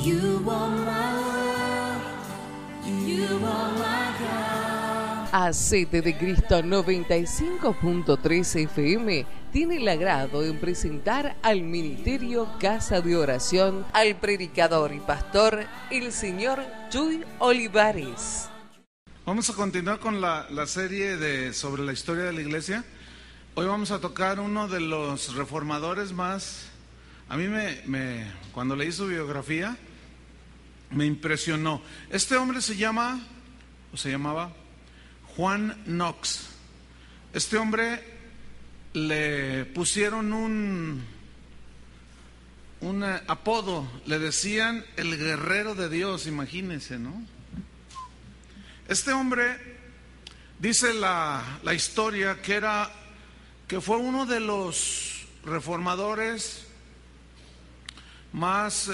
You are my love, you are my God. Hacete de Cristo 95.3 FM tiene el agrado en presentar al Ministerio Casa de Oración al predicador y pastor, el señor Chuy Olivares. Vamos a continuar con la serie sobre la historia de la iglesia. Hoy vamos a tocar uno de los reformadores más. A mí cuando leí su biografía me impresionó. Este hombre se llamaba Juan Knox. Este hombre le pusieron un apodo, le decían el guerrero de Dios, imagínense, ¿no? Este hombre, dice la historia, que fue uno de los reformadores más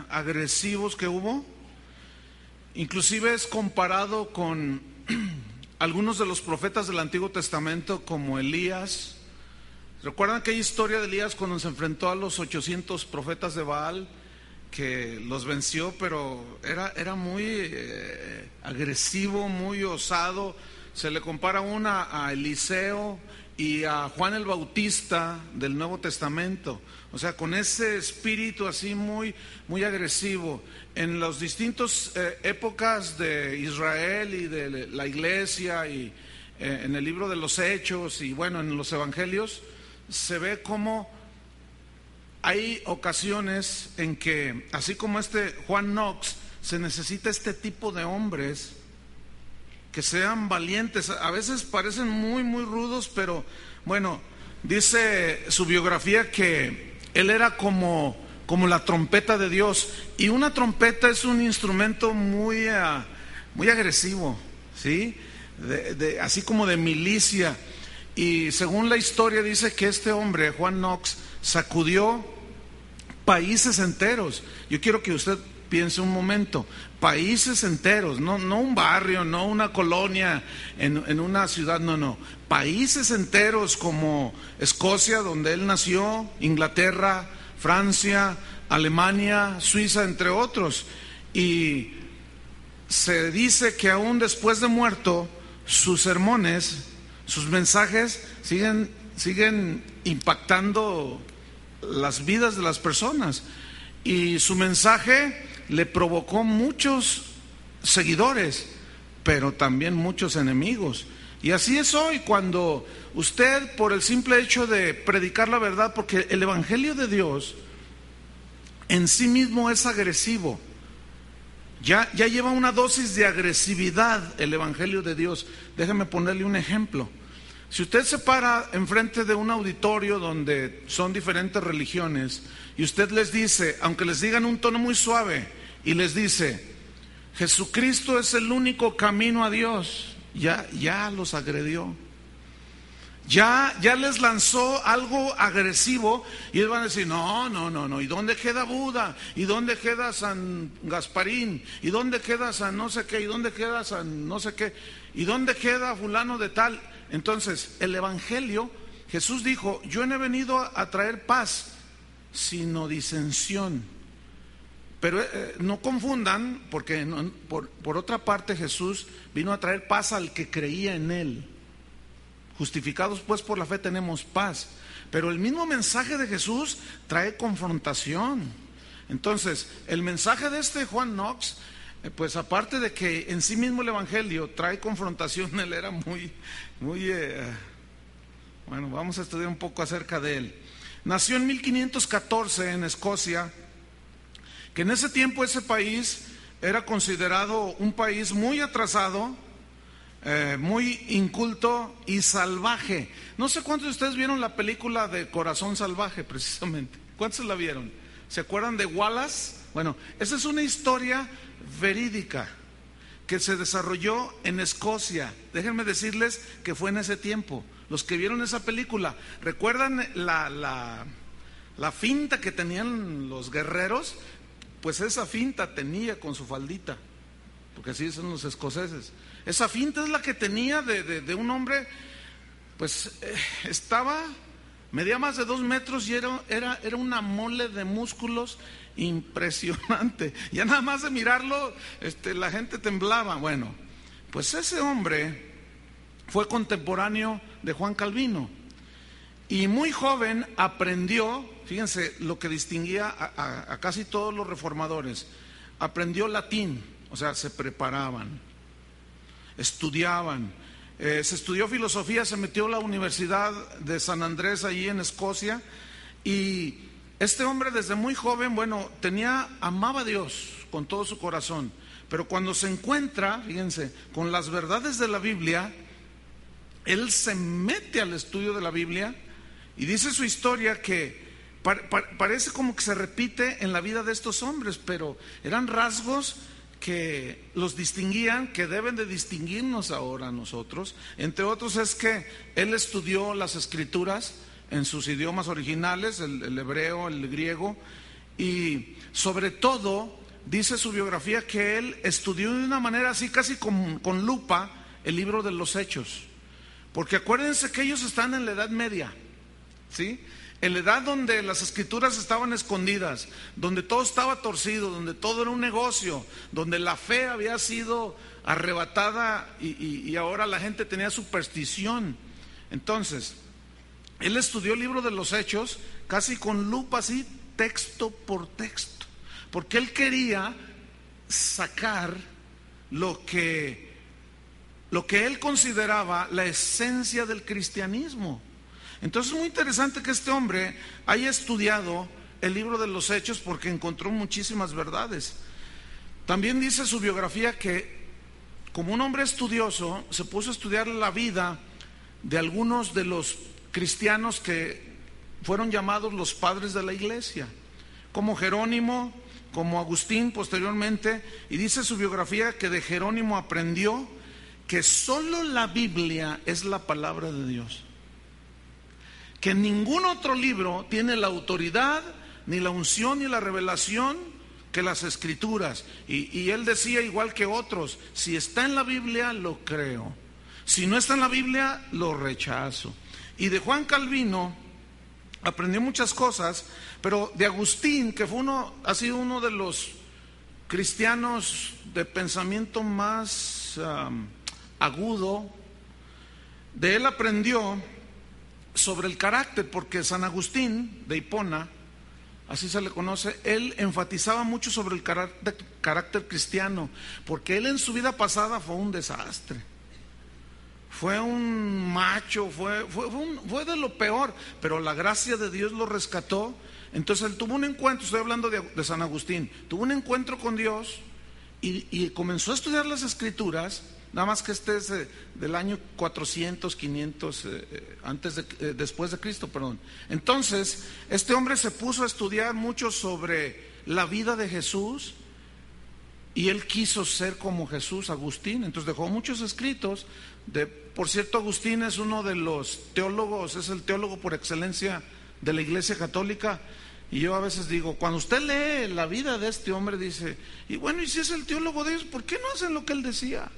agresivos que hubo. Inclusive es comparado con algunos de los profetas del Antiguo Testamento, como Elías. ¿Recuerdan aquella historia de Elías cuando se enfrentó a los 800 profetas de Baal? Que los venció, pero era muy agresivo, muy osado. Se le compara a Eliseo y a Juan el Bautista del Nuevo Testamento, o sea, con ese espíritu así muy, muy agresivo. En las distintas épocas de Israel y de la iglesia, y en el libro de los Hechos, y bueno, en los evangelios, se ve cómo hay ocasiones en que, así como este Juan Knox, se necesita este tipo de hombres que sean valientes. A veces parecen muy, muy rudos, pero bueno, dice su biografía que él era como la trompeta de Dios. Y una trompeta es un instrumento muy, muy agresivo, ¿sí? Así como de milicia. Y según la historia dice que este hombre, Juan Knox, sacudió países enteros. Yo quiero que usted piense un momento, países enteros, no un barrio, no una colonia en una ciudad, no, países enteros como Escocia, donde él nació, Inglaterra, Francia, Alemania, Suiza, entre otros. Y se dice que aún después de muerto, sus sermones, sus mensajes siguen impactando las vidas de las personas, y su mensaje le provocó muchos seguidores, pero también muchos enemigos. Y así es hoy, cuando usted, por el simple hecho de predicar la verdad, porque el evangelio de Dios en sí mismo es agresivo, ya lleva una dosis de agresividad el evangelio de Dios. Déjeme ponerle un ejemplo. Si usted se para enfrente de un auditorio donde son diferentes religiones y usted les dice, aunque les digan un tono muy suave, y les dice, Jesucristo es el único camino a Dios, ya los agredió. Ya les lanzó algo agresivo, y ellos van a decir, no, ¿y dónde queda Buda? ¿Y dónde queda San Gasparín? ¿Y dónde queda San no sé qué? ¿Y dónde queda San no sé qué? ¿Y dónde queda fulano de tal? Entonces, el evangelio, Jesús dijo, yo no he venido a traer paz, sino disensión. Pero no confundan, porque por otra parte Jesús vino a traer paz al que creía en él. Justificados pues por la fe tenemos paz. Pero el mismo mensaje de Jesús trae confrontación. Entonces, el mensaje de este Juan Knox, pues aparte de que en sí mismo el evangelio trae confrontación, él era muy bueno, vamos a estudiar un poco acerca de él. Nació en 1514 en Escocia, que en ese tiempo ese país era considerado un país muy atrasado, muy inculto y salvaje. No sé cuántos de ustedes vieron la película de Corazón Salvaje, precisamente. ¿Cuántos la vieron? ¿Se acuerdan de Wallace? Bueno, esa es una historia verídica que se desarrolló en Escocia. Déjenme decirles que fue en ese tiempo. Los que vieron esa película, ¿recuerdan la finta que tenían los guerreros? Pues esa finta tenía con su faldita, porque así son los escoceses. Esa finta es la que tenía de un hombre, pues medía más de 2 metros y era una mole de músculos, impresionante. Ya nada más de mirarlo, la gente temblaba. Bueno, pues ese hombre fue contemporáneo de Juan Calvino y muy joven aprendió, fíjense lo que distinguía a casi todos los reformadores, aprendió latín, o sea, se preparaban, estudiaban. Se estudió filosofía, se metió a la Universidad de San Andrés allí en Escocia, y este hombre desde muy joven, bueno, amaba a Dios con todo su corazón, pero cuando se encuentra, fíjense, con las verdades de la Biblia, él se mete al estudio de la Biblia y dice su historia que parece como que se repite en la vida de estos hombres, pero eran rasgos que los distinguían, que deben de distinguirnos ahora a nosotros. Entre otros es que él estudió las escrituras en sus idiomas originales, el hebreo, el griego, y sobre todo dice su biografía que él estudió de una manera así casi con lupa el libro de los Hechos, porque acuérdense que ellos están en la Edad Media, ¿sí? En la edad donde las escrituras estaban escondidas, donde todo estaba torcido, donde todo era un negocio, donde la fe había sido arrebatada y ahora la gente tenía superstición. Entonces, él estudió el libro de los Hechos casi con lupa, así, texto por texto, porque él quería sacar lo que él consideraba la esencia del cristianismo. Entonces es muy interesante que este hombre haya estudiado el libro de los Hechos porque encontró muchísimas verdades. También dice su biografía que como un hombre estudioso se puso a estudiar la vida de algunos de los cristianos que fueron llamados los padres de la iglesia, como Jerónimo, como Agustín posteriormente, y dice su biografía que de Jerónimo aprendió que solo la Biblia es la palabra de Dios, que ningún otro libro tiene la autoridad, ni la unción, ni la revelación que las escrituras. Y él decía, igual que otros, si está en la Biblia, lo creo. Si no está en la Biblia, lo rechazo. Y de Juan Calvino aprendió muchas cosas, pero de Agustín, que ha sido uno de los cristianos de pensamiento más agudo, de él aprendió sobre el carácter, porque San Agustín de Hipona, así se le conoce, él enfatizaba mucho sobre el carácter cristiano, porque él en su vida pasada fue un desastre, fue un macho, fue de lo peor, pero la gracia de Dios lo rescató. Entonces él tuvo un encuentro, estoy hablando de San Agustín, tuvo un encuentro con Dios y comenzó a estudiar las escrituras. Nada más que este es del año 400, 500, después de Cristo, perdón. Entonces, este hombre se puso a estudiar mucho sobre la vida de Jesús y él quiso ser como Jesús, Agustín. Entonces dejó muchos escritos. Por cierto, Agustín es uno de los teólogos, es el teólogo por excelencia de la Iglesia Católica. Y yo a veces digo, cuando usted lee la vida de este hombre, dice, y bueno, y si es el teólogo de ellos, ¿por qué no hacen lo que él decía?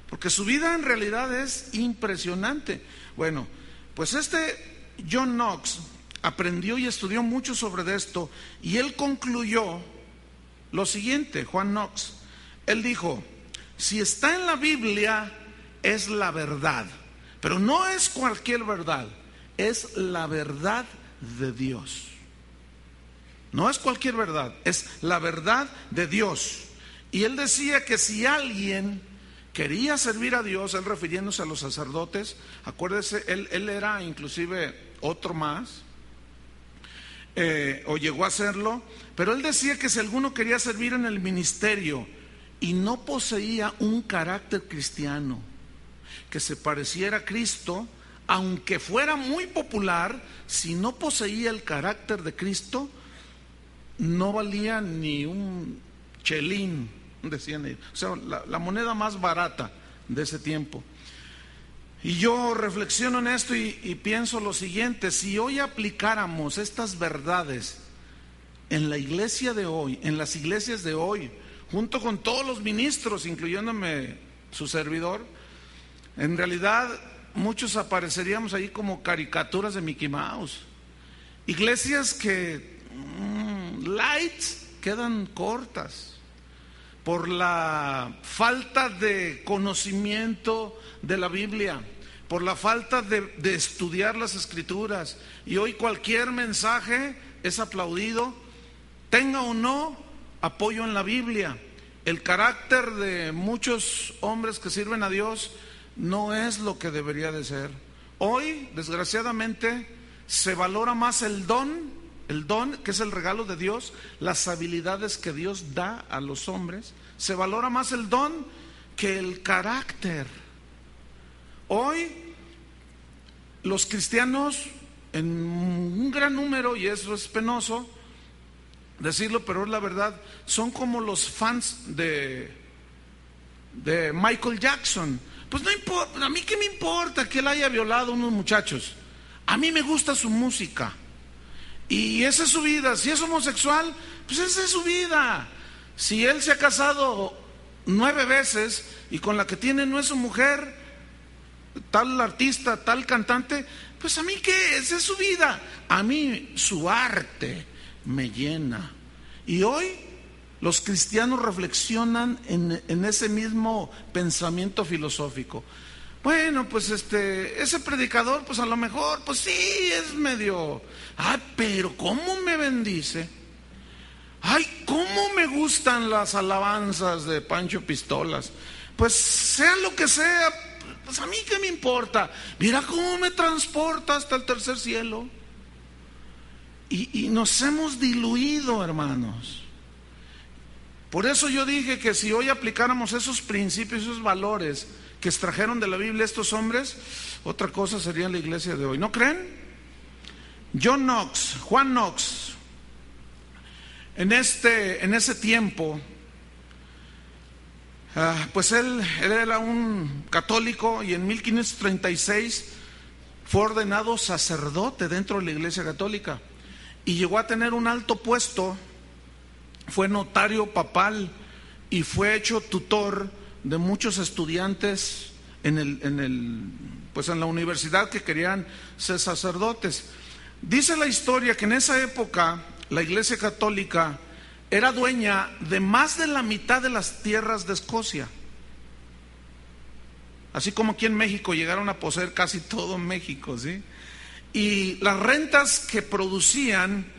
Porque su vida en realidad es impresionante. Bueno, pues John Knox aprendió y estudió mucho sobre esto y él concluyó lo siguiente, Juan Knox. Él dijo, si está en la Biblia es la verdad, pero no es cualquier verdad, es la verdad de Dios. No es cualquier verdad, es la verdad de Dios. Y él decía que si alguien quería servir a Dios, él refiriéndose a los sacerdotes, acuérdese, él era inclusive otro más, o llegó a hacerlo, pero él decía que si alguno quería servir en el ministerio y no poseía un carácter cristiano que se pareciera a Cristo, aunque fuera muy popular, si no poseía el carácter de Cristo, no valía ni un chelín, decían ellos, o sea, la moneda más barata de ese tiempo. Y yo reflexiono en esto y pienso lo siguiente: si hoy aplicáramos estas verdades en la iglesia de hoy, en las iglesias de hoy, junto con todos los ministros, incluyéndome su servidor, en realidad muchos apareceríamos ahí como caricaturas de Mickey Mouse. Iglesias que light quedan cortas por la falta de conocimiento de la Biblia, por la falta de estudiar las Escrituras. Y hoy cualquier mensaje es aplaudido, tenga o no apoyo en la Biblia. El carácter de muchos hombres que sirven a Dios no es lo que debería de ser. Hoy, desgraciadamente, se valora más el don que es el regalo de Dios, las habilidades que Dios da a los hombres. Se valora más el don que el carácter. Hoy los cristianos, en un gran número, y eso es penoso decirlo, pero es la verdad, son como los fans de Michael Jackson. Pues no importa, a mí qué me importa que él haya violado a unos muchachos. A mí me gusta su música y esa es su vida. Si es homosexual, pues esa es su vida. Si él se ha casado 9 veces y con la que tiene no es su mujer, tal artista, tal cantante, pues a mí qué, esa es su vida. A mí su arte me llena. Y hoy los cristianos reflexionan en ese mismo pensamiento filosófico. Bueno, pues ese predicador, pues a lo mejor, pues sí, es medio, pero ¿cómo me bendice? Ay, ¿cómo me gustan las alabanzas de Pancho Pistolas? Pues sea lo que sea, pues a mí qué me importa. Mira cómo me transporta hasta el tercer cielo. Y nos hemos diluido, hermanos. Por eso yo dije que si hoy aplicáramos esos principios, esos valores que extrajeron de la Biblia estos hombres, otra cosa sería la iglesia de hoy. ¿No creen? Juan Knox, en ese tiempo, pues él era un católico y en 1536 fue ordenado sacerdote dentro de la iglesia católica y llegó a tener un alto puesto. Fue notario papal y fue hecho tutor de muchos estudiantes pues en la universidad que querían ser sacerdotes. Dice la historia que en esa época la Iglesia Católica era dueña de más de la mitad de las tierras de Escocia. Así como aquí en México llegaron a poseer casi todo México, ¿sí? Y las rentas que producían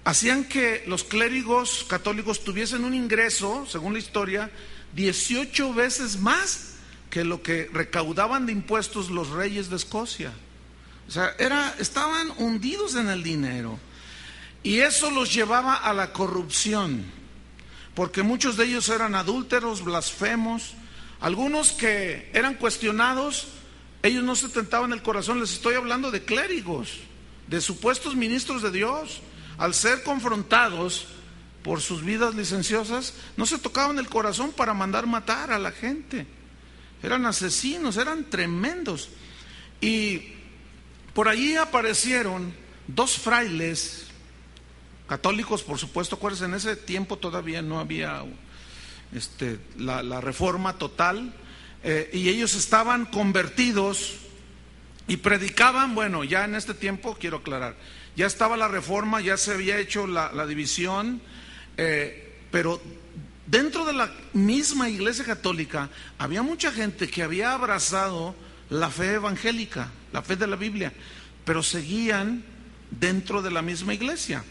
hacían que los clérigos católicos tuviesen un ingreso, según la historia, 18 veces más que lo que recaudaban de impuestos los reyes de Escocia. O sea, estaban hundidos en el dinero. Y eso los llevaba a la corrupción, porque muchos de ellos eran adúlteros, blasfemos. Algunos que eran cuestionados, ellos no se tentaban el corazón. Les estoy hablando de clérigos, de supuestos ministros de Dios. Al ser confrontados por sus vidas licenciosas, no se tocaban el corazón para mandar matar a la gente. Eran asesinos, eran tremendos. Y por allí aparecieron 2 frailes católicos, por supuesto. Acuérdense, en ese tiempo todavía no había la reforma total, y ellos estaban convertidos y predicaban. Bueno, ya en este tiempo, quiero aclarar, ya estaba la reforma, ya se había hecho la división, pero dentro de la misma iglesia católica había mucha gente que había abrazado la fe evangélica, la fe de la Biblia, pero seguían dentro de la misma iglesia.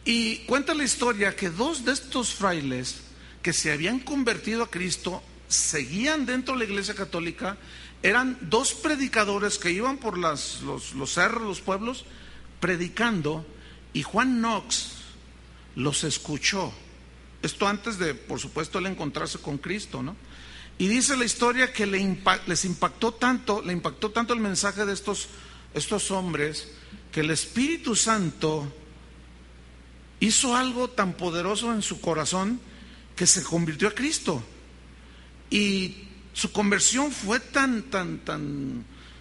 Y cuenta la historia que 2 de estos frailes que se habían convertido a Cristo seguían dentro de la iglesia católica. Eran 2 predicadores que iban por los cerros, los pueblos, predicando, y Juan Knox los escuchó. Esto antes de, por supuesto, él encontrarse con Cristo, ¿no? Y dice la historia que le impactó tanto el mensaje de estos hombres, que el Espíritu Santo hizo algo tan poderoso en su corazón que se convirtió a Cristo. Y su conversión fue tan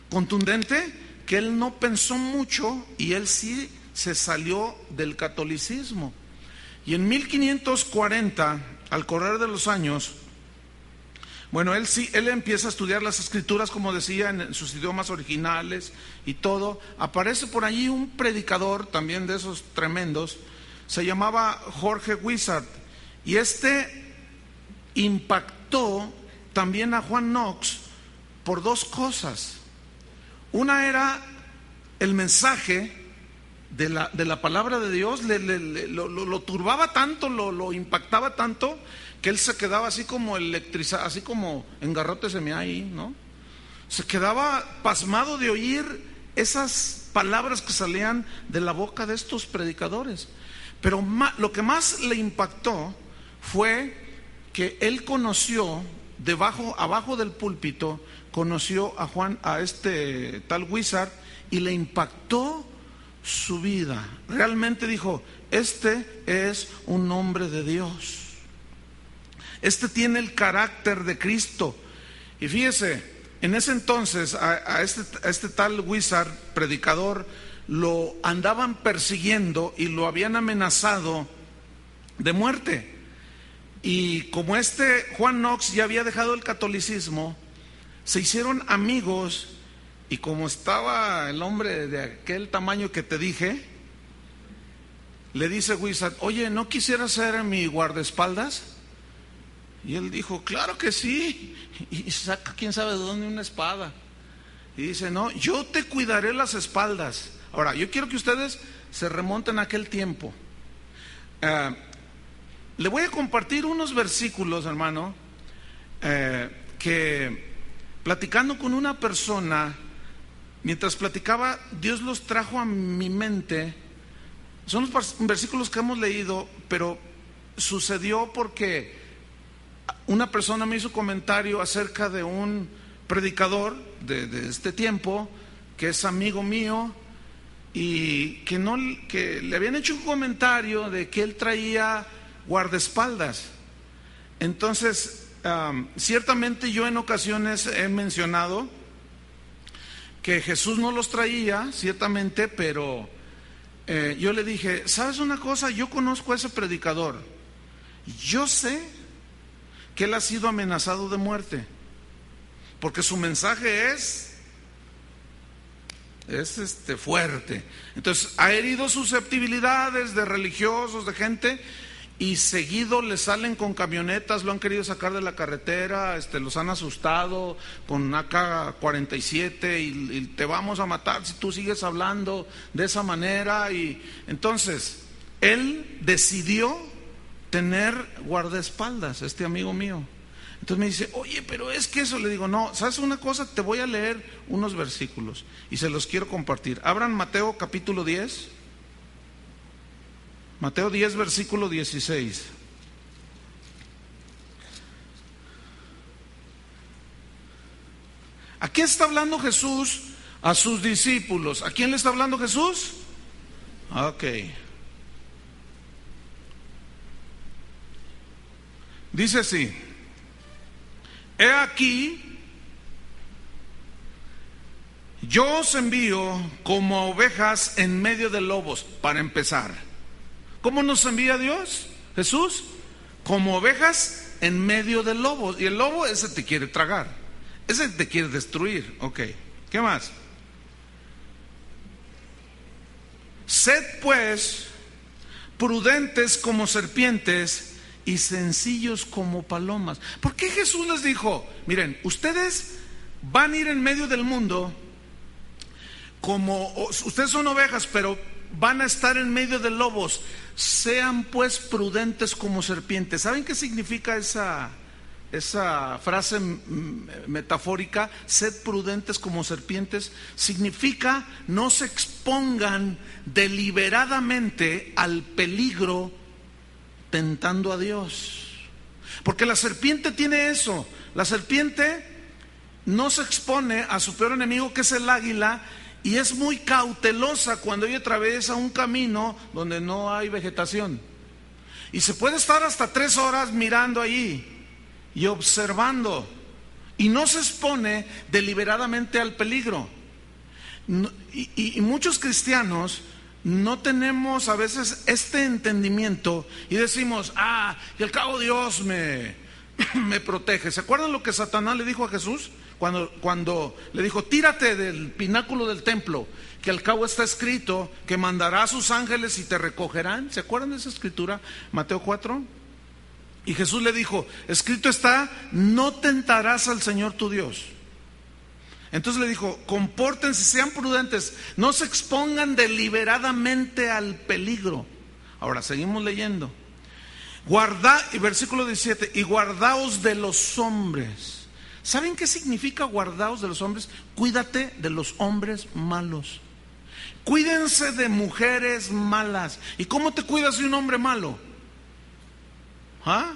contundente que él no pensó mucho y él sí se salió del catolicismo. Y en 1540, al correr de los años, bueno, él empieza a estudiar las escrituras, como decía, en sus idiomas originales y todo. Aparece por allí un predicador también de esos tremendos, se llamaba Jorge Wizard, y impactó también a Juan Knox por dos cosas. Una era el mensaje de la palabra de Dios, lo turbaba tanto, lo impactaba tanto, que él se quedaba así como electrizado, así como engarróteseme ahí, ¿no? Se quedaba pasmado de oír esas palabras que salían de la boca de estos predicadores. Pero lo que más le impactó fue que él conoció abajo del púlpito, conoció a este tal Wizard, y le impactó su vida. Realmente dijo: este es un hombre de Dios, este tiene el carácter de Cristo. Y fíjese, en ese entonces a este tal Wizard, predicador, lo andaban persiguiendo y lo habían amenazado de muerte. Y como Juan Knox ya había dejado el catolicismo, se hicieron amigos, y como estaba el hombre de aquel tamaño que te dije, le dice Wizard: oye, ¿no quisieras ser mi guardaespaldas? Y él dijo: claro que sí. Y saca quién sabe de dónde una espada, y dice: no, yo te cuidaré las espaldas. Ahora, yo quiero que ustedes se remonten a aquel tiempo. Le voy a compartir unos versículos, hermano, que platicando con una persona, mientras platicaba, Dios los trajo a mi mente. Son los versículos que hemos leído, pero sucedió porque una persona me hizo comentario acerca de un predicador de este tiempo, que es amigo mío, y que le habían hecho un comentario de que él traía guardaespaldas. Entonces, ciertamente yo en ocasiones he mencionado que Jesús no los traía, ciertamente, pero yo le dije: ¿sabes una cosa? Yo conozco a ese predicador, yo sé que él ha sido amenazado de muerte, porque su mensaje es fuerte. Entonces ha herido susceptibilidades de religiosos, de gente, y seguido le salen con camionetas, lo han querido sacar de la carretera, los han asustado con AK-47 y te vamos a matar si tú sigues hablando de esa manera. Y entonces él decidió tener guardaespaldas, este amigo mío. Entonces me dice: oye, pero es que eso. Le digo: no, ¿sabes una cosa? Te voy a leer unos versículos y se los quiero compartir. Abran Mateo capítulo 10. Mateo 10, versículo 16. ¿A quién está hablando Jesús? A sus discípulos. ¿A quién le está hablando Jesús? Ok. Dice así: he aquí, yo os envío como ovejas en medio de lobos. Para empezar, ¿cómo nos envía Dios? Jesús, como ovejas en medio de lobos. Y el lobo, ese te quiere tragar, ese te quiere destruir. Ok, ¿qué más? Sed pues prudentes como serpientes y sencillos como palomas. ¿Por qué Jesús les dijo: miren, ustedes van a ir en medio del mundo ustedes son ovejas, pero van a estar en medio de lobos? Sean pues prudentes como serpientes. ¿Saben qué significa esa frase metafórica? Sed prudentes como serpientes. Significa: no se expongan deliberadamente al peligro tentando a Dios. Porque la serpiente tiene eso. La serpiente no se expone a su peor enemigo, que es el águila, y es muy cautelosa cuando ella atraviesa un camino donde no hay vegetación. Y se puede estar hasta 3 horas mirando allí y observando, y no se expone deliberadamente al peligro. Y muchos cristianos no tenemos a veces este entendimiento y decimos: y al cabo Dios me protege. ¿Se acuerdan lo que Satanás le dijo a Jesús cuando le dijo, tírate del pináculo del templo, que al cabo está escrito que mandará a sus ángeles y te recogerán. ¿Se acuerdan de esa escritura? Mateo 4. Y Jesús le dijo, escrito está, no tentarás al Señor tu Dios. Entonces le dijo, compórtense, sean prudentes, no se expongan deliberadamente al peligro. Ahora seguimos leyendo. Y versículo 17, y guardaos de los hombres. ¿Saben qué significa guardaos de los hombres? Cuídate de los hombres malos. Cuídense de mujeres malas. ¿Y cómo te cuidas de un hombre malo? ¿Ah?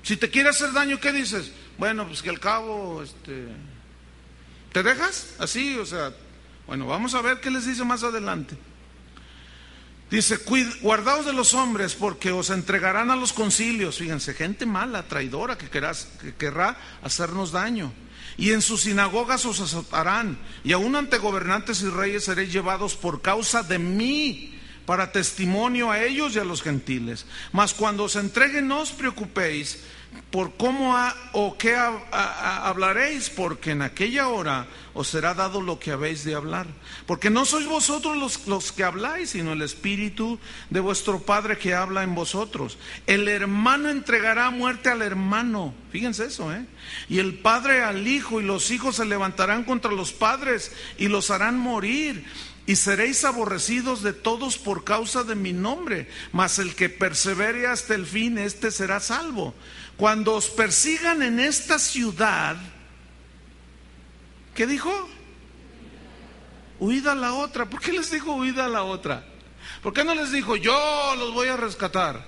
Si te quiere hacer daño, ¿qué dices? Bueno, pues que al cabo, ¿te dejas? Así, o sea, bueno, vamos a ver qué les dice más adelante. Dice, guardaos de los hombres porque os entregarán a los concilios. Fíjense, gente mala, traidora, que querrá hacernos daño. Y en sus sinagogas os azotarán. Y aún ante gobernantes y reyes seréis llevados por causa de mí, para testimonio a ellos y a los gentiles. Mas cuando os entreguen, no os preocupéis por cómo o qué hablaréis, porque en aquella hora os será dado lo que habéis de hablar. Porque no sois vosotros los que habláis, sino el Espíritu de vuestro Padre que habla en vosotros. El hermano entregará muerte al hermano. Fíjense eso, y el padre al hijo, y los hijos se levantarán contra los padres y los harán morir. Y seréis aborrecidos de todos por causa de mi nombre, mas el que persevere hasta el fin, este será salvo. Cuando os persigan en esta ciudad, ¿qué dijo? Huid a la otra. ¿Por qué les dijo huid a la otra? ¿Por qué no les dijo yo los voy a rescatar?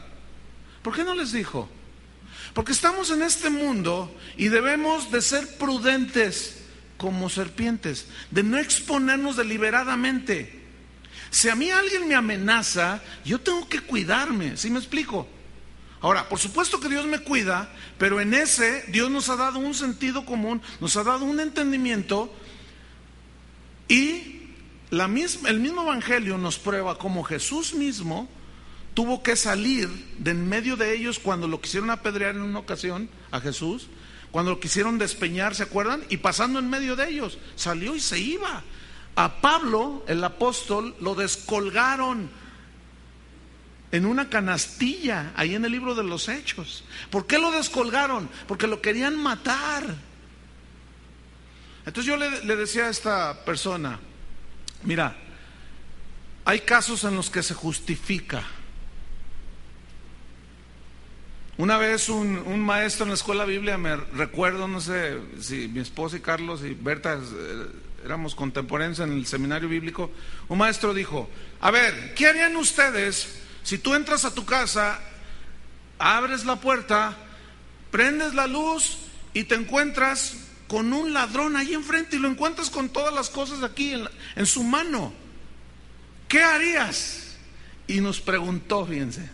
¿Por qué no les dijo? Porque estamos en este mundo y debemos de ser prudentes como serpientes, de no exponernos deliberadamente. Si a mí alguien me amenaza, yo tengo que cuidarme, ¿sí me explico? Ahora, por supuesto que Dios me cuida, pero en ese Dios nos ha dado un sentido común, nos ha dado un entendimiento, y el mismo evangelio nos prueba cómo Jesús mismo tuvo que salir de en medio de ellos cuando lo quisieron apedrear en una ocasión a Jesús. Cuando lo quisieron despeñar, ¿se acuerdan? Y pasando en medio de ellos, salió y se iba. A Pablo, el apóstol, lo descolgaron en una canastilla, ahí en el libro de los Hechos. ¿Por qué lo descolgaron? Porque lo querían matar. Entonces yo le decía a esta persona, mira, hay casos en los que se justifica. Una vez un maestro en la escuela de Biblia, me recuerdo, no sé si mi esposa y Carlos y Berta éramos contemporáneos en el seminario bíblico, un maestro dijo, a ver, ¿qué harían ustedes si tú entras a tu casa, abres la puerta, prendes la luz y te encuentras con un ladrón ahí enfrente y lo encuentras con todas las cosas aquí en su mano? ¿Qué harías? Y nos preguntó, fíjense.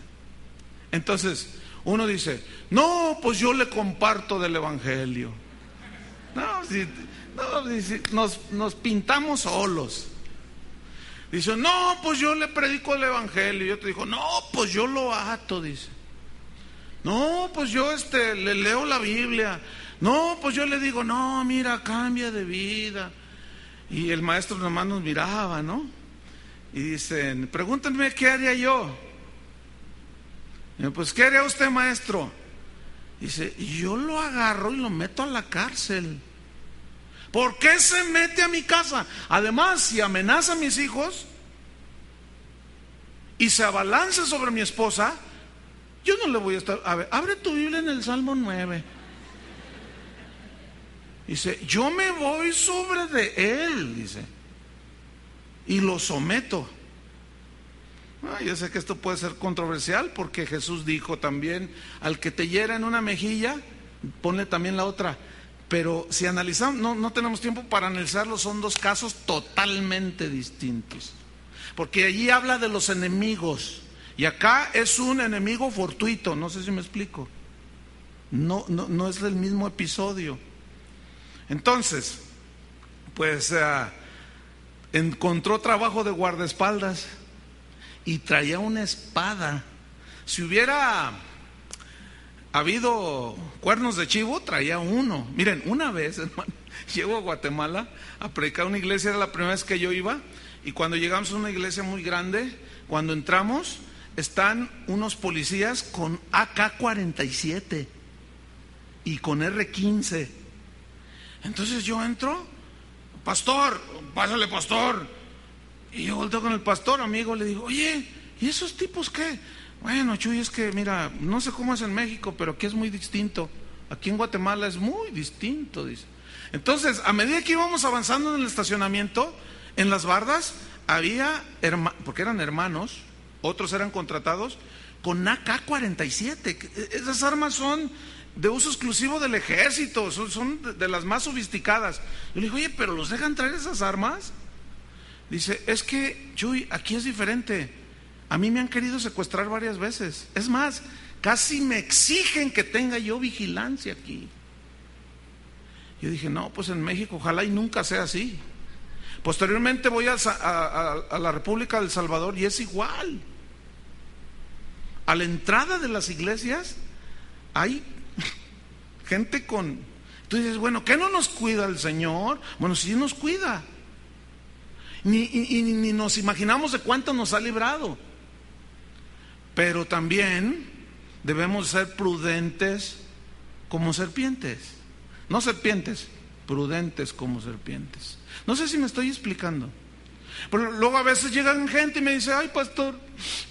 Entonces uno dice, no, pues yo le comparto del evangelio. Nos pintamos solos. Dice, no, pues yo le predico el evangelio. Y yo te digo, no, pues yo lo ato, dice. No, pues yo le leo la Biblia. No, pues yo le digo, no, mira, cambia de vida. Y el maestro nomás nos miraba, ¿no? Y dicen, pregúntenme qué haría yo. Y yo, pues, ¿qué haría usted, maestro? Dice, yo lo agarro y lo meto a la cárcel. ¿Por qué se mete a mi casa? Además, si amenaza a mis hijos y se abalanza sobre mi esposa, yo no le voy a estar... A ver, abre tu Biblia en el Salmo 9. Dice, yo me voy sobre de él, dice, y lo someto. Yo sé que esto puede ser controversial porque Jesús dijo también, al que te hiera en una mejilla, ponle también la otra. Pero si analizamos, no tenemos tiempo para analizarlo, son dos casos totalmente distintos. Porque allí habla de los enemigos y acá es un enemigo fortuito, no sé si me explico. No es el mismo episodio. Entonces, pues encontró trabajo de ha habido cuernos de chivo, traía uno. Miren, una vez, hermano, llego a Guatemala a predicar una iglesia, era la primera vez que yo iba, y cuando llegamos a una iglesia muy grande, cuando entramos, están unos policías con AK-47 y con R-15. Entonces yo entro, pastor, pásale pastor. Y yo volteo con el pastor, amigo, le digo, oye, ¿y esos tipos qué? Bueno, Chuy, es que mira, no sé cómo es en México, pero aquí es muy distinto. Aquí en Guatemala es muy distinto, dice. Entonces, a medida que íbamos avanzando en el estacionamiento, en las bardas, había, porque eran hermanos, otros eran contratados, con AK-47. Esas armas son de uso exclusivo del ejército, son de las más sofisticadas. Yo le digo, oye, ¿pero los dejan traer esas armas? Dice, es que, Chuy, aquí es diferente. A mí me han querido secuestrar varias veces. Es más, casi me exigen que tenga yo vigilancia aquí. Yo dije, no, pues en México ojalá y nunca sea así. Posteriormente voy a la República del Salvador y es igual. A la entrada de las iglesias hay gente con... Tú dices, bueno, ¿qué no nos cuida el Señor? Bueno, sí nos cuida. Ni nos imaginamos de cuánto nos ha librado. Pero también debemos ser prudentes como serpientes. No serpientes, prudentes como serpientes. No sé si me estoy explicando. Pero luego a veces llegan gente y me dice, ay pastor,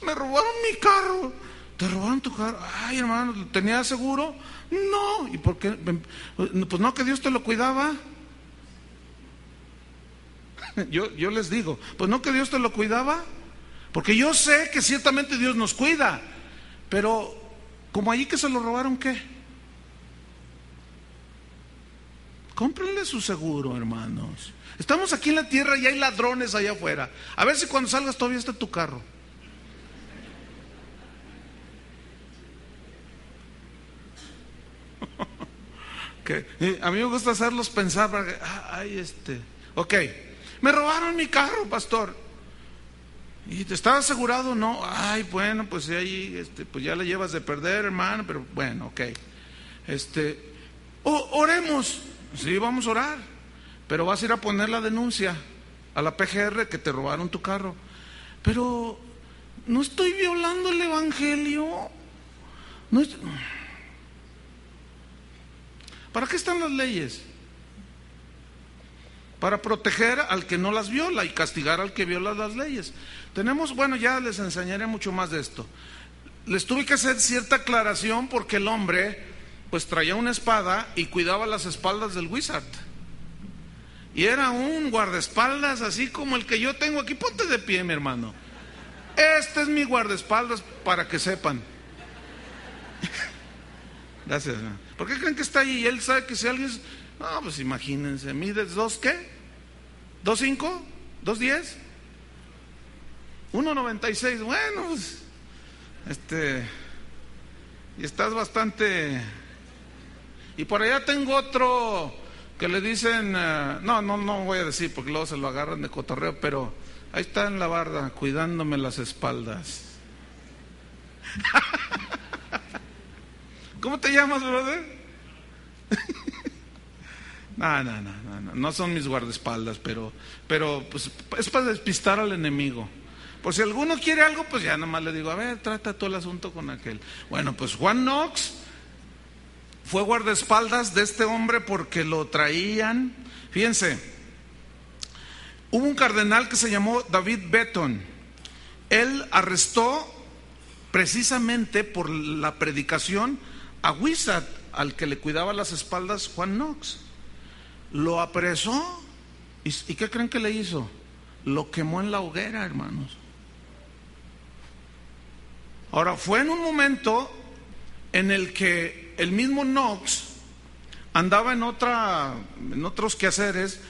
me robaron mi carro. ¿Te robaron tu carro? Ay hermano, ¿tenía seguro? No. ¿Y por qué? Pues no, que Dios te lo cuidaba. Yo les digo, pues no, que Dios te lo cuidaba. Porque yo sé que ciertamente Dios nos cuida, pero como allí que se lo robaron, ¿qué? Cómprenle su seguro, hermanos. Estamos aquí en la tierra y hay ladrones allá afuera. A ver si cuando salgas todavía está tu carro. A mí me gusta hacerlos pensar para que, ok, me robaron mi carro, pastor. ¿Y te estaba asegurado? No. Ay, bueno, pues ahí, pues ya le llevas de perder, hermano, pero bueno, ok. Oremos. Sí, vamos a orar. Pero vas a ir a poner la denuncia a la PGR que te robaron tu carro. Pero no estoy violando el evangelio. ¿Para qué están las leyes? Para proteger al que no las viola y castigar al que viola las leyes. Bueno, ya les enseñaré mucho más de esto. Les tuve que hacer cierta aclaración porque el hombre pues traía una espada y cuidaba las espaldas del wizard. Y era un guardaespaldas así como el que yo tengo aquí. Ponte de pie, mi hermano. Este es mi guardaespaldas, para que sepan. Gracias. ¿Por qué creen que está ahí? Y él sabe que si alguien... No, pues imagínense, ¿mides 2 qué? ¿2.5? ¿2.10? 1.96, bueno, pues, y estás bastante... Y por allá tengo otro que le dicen, no voy a decir porque luego se lo agarran de cotorreo, pero ahí está en la barda cuidándome las espaldas. ¿Cómo te llamas, brother? No son mis guardaespaldas, pero pues es para despistar al enemigo. Por si alguno quiere algo, pues ya nomás le digo, a ver, trata todo el asunto con aquel. Bueno, pues Juan Knox fue guardaespaldas de este hombre porque lo traían. Fíjense, hubo un cardenal que se llamó David Beaton. Él arrestó precisamente por la predicación a Wizard, al que le cuidaba las espaldas Juan Knox. Lo apresó y ¿qué creen que le hizo? Lo quemó en la hoguera, hermanos. Ahora, fue en un momento en el que el mismo Knox andaba en otros quehaceres,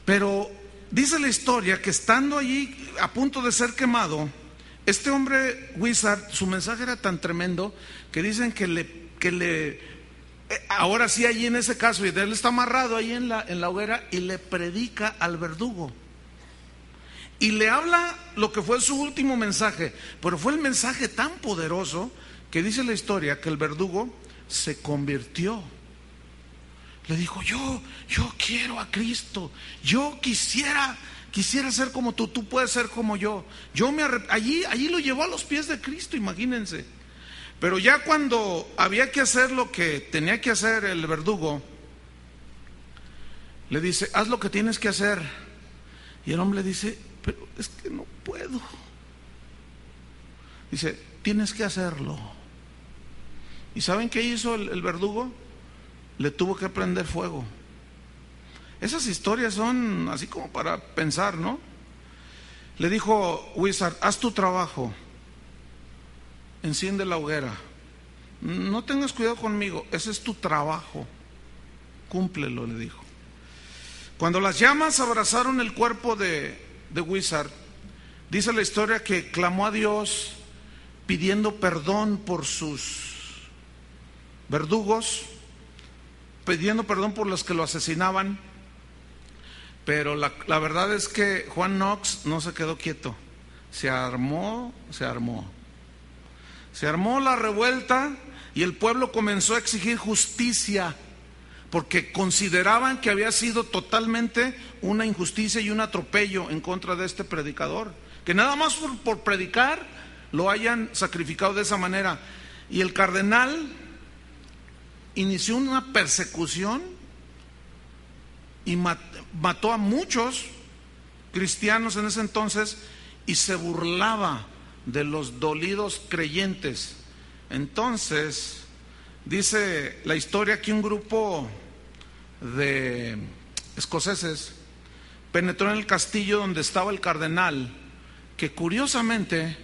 pero dice la historia que estando allí a punto de ser quemado, este hombre Wizard, su mensaje era tan tremendo que dicen que ahora sí, allí en ese caso, y él está amarrado ahí en la hoguera y le predica al verdugo. Y le habla lo que fue su último mensaje, pero fue el mensaje tan poderoso que dice la historia que el verdugo se convirtió. Le dijo, yo quiero a Cristo, yo quisiera ser como tú puedes ser como yo. Allí lo llevó a los pies de Cristo, imagínense. Pero ya cuando había que hacer lo que tenía que hacer el verdugo, le dice, haz lo que tienes que hacer. Y el hombre le dice, pero es que no puedo. Dice, tienes que hacerlo. ¿Y saben qué hizo el verdugo? Le tuvo que prender fuego. Esas historias son así como para pensar, ¿no? Le dijo Wizard, haz tu trabajo, enciende la hoguera, no tengas cuidado conmigo, ese es tu trabajo, cúmplelo, le dijo. Cuando las llamas abrazaron el cuerpo de Wizard, dice la historia que clamó a Dios pidiendo perdón por sus verdugos, pidiendo perdón por los que lo asesinaban. Pero la verdad es que Juan Knox no se quedó quieto. Se armó la revuelta y el pueblo comenzó a exigir justicia, porque consideraban que había sido totalmente una injusticia y un atropello en contra de este predicador, que nada más por predicar lo hayan sacrificado de esa manera. Y el cardenal inició una persecución y mató a muchos cristianos en ese entonces y se burlaba de los dolidos creyentes. Entonces dice la historia que un grupo de escoceses penetró en el castillo donde estaba el cardenal, que curiosamente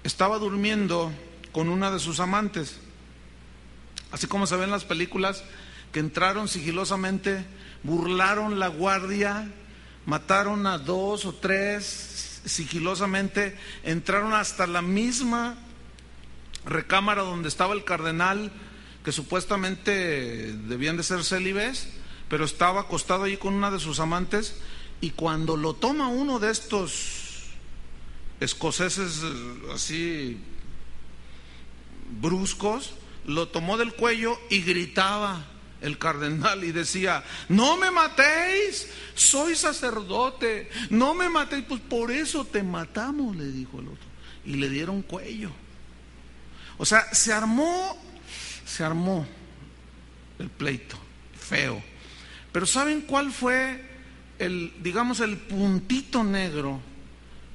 estaba durmiendo con una de sus amantes, así como se ven en las películas, que entraron sigilosamente, burlaron la guardia, mataron a 2 o 3 sigilosamente, entraron hasta la misma recámara donde estaba el cardenal, que supuestamente debían de ser célibes, pero estaba acostado allí con una de sus amantes, y cuando lo toma uno de estos escoceses así bruscos, lo tomó del cuello y gritaba el cardenal y decía, no me matéis, soy sacerdote, no me matéis. Pues por eso te matamos, le dijo el otro, y le dieron cuello. O sea, se armó el pleito feo. Pero ¿saben cuál fue el puntito negro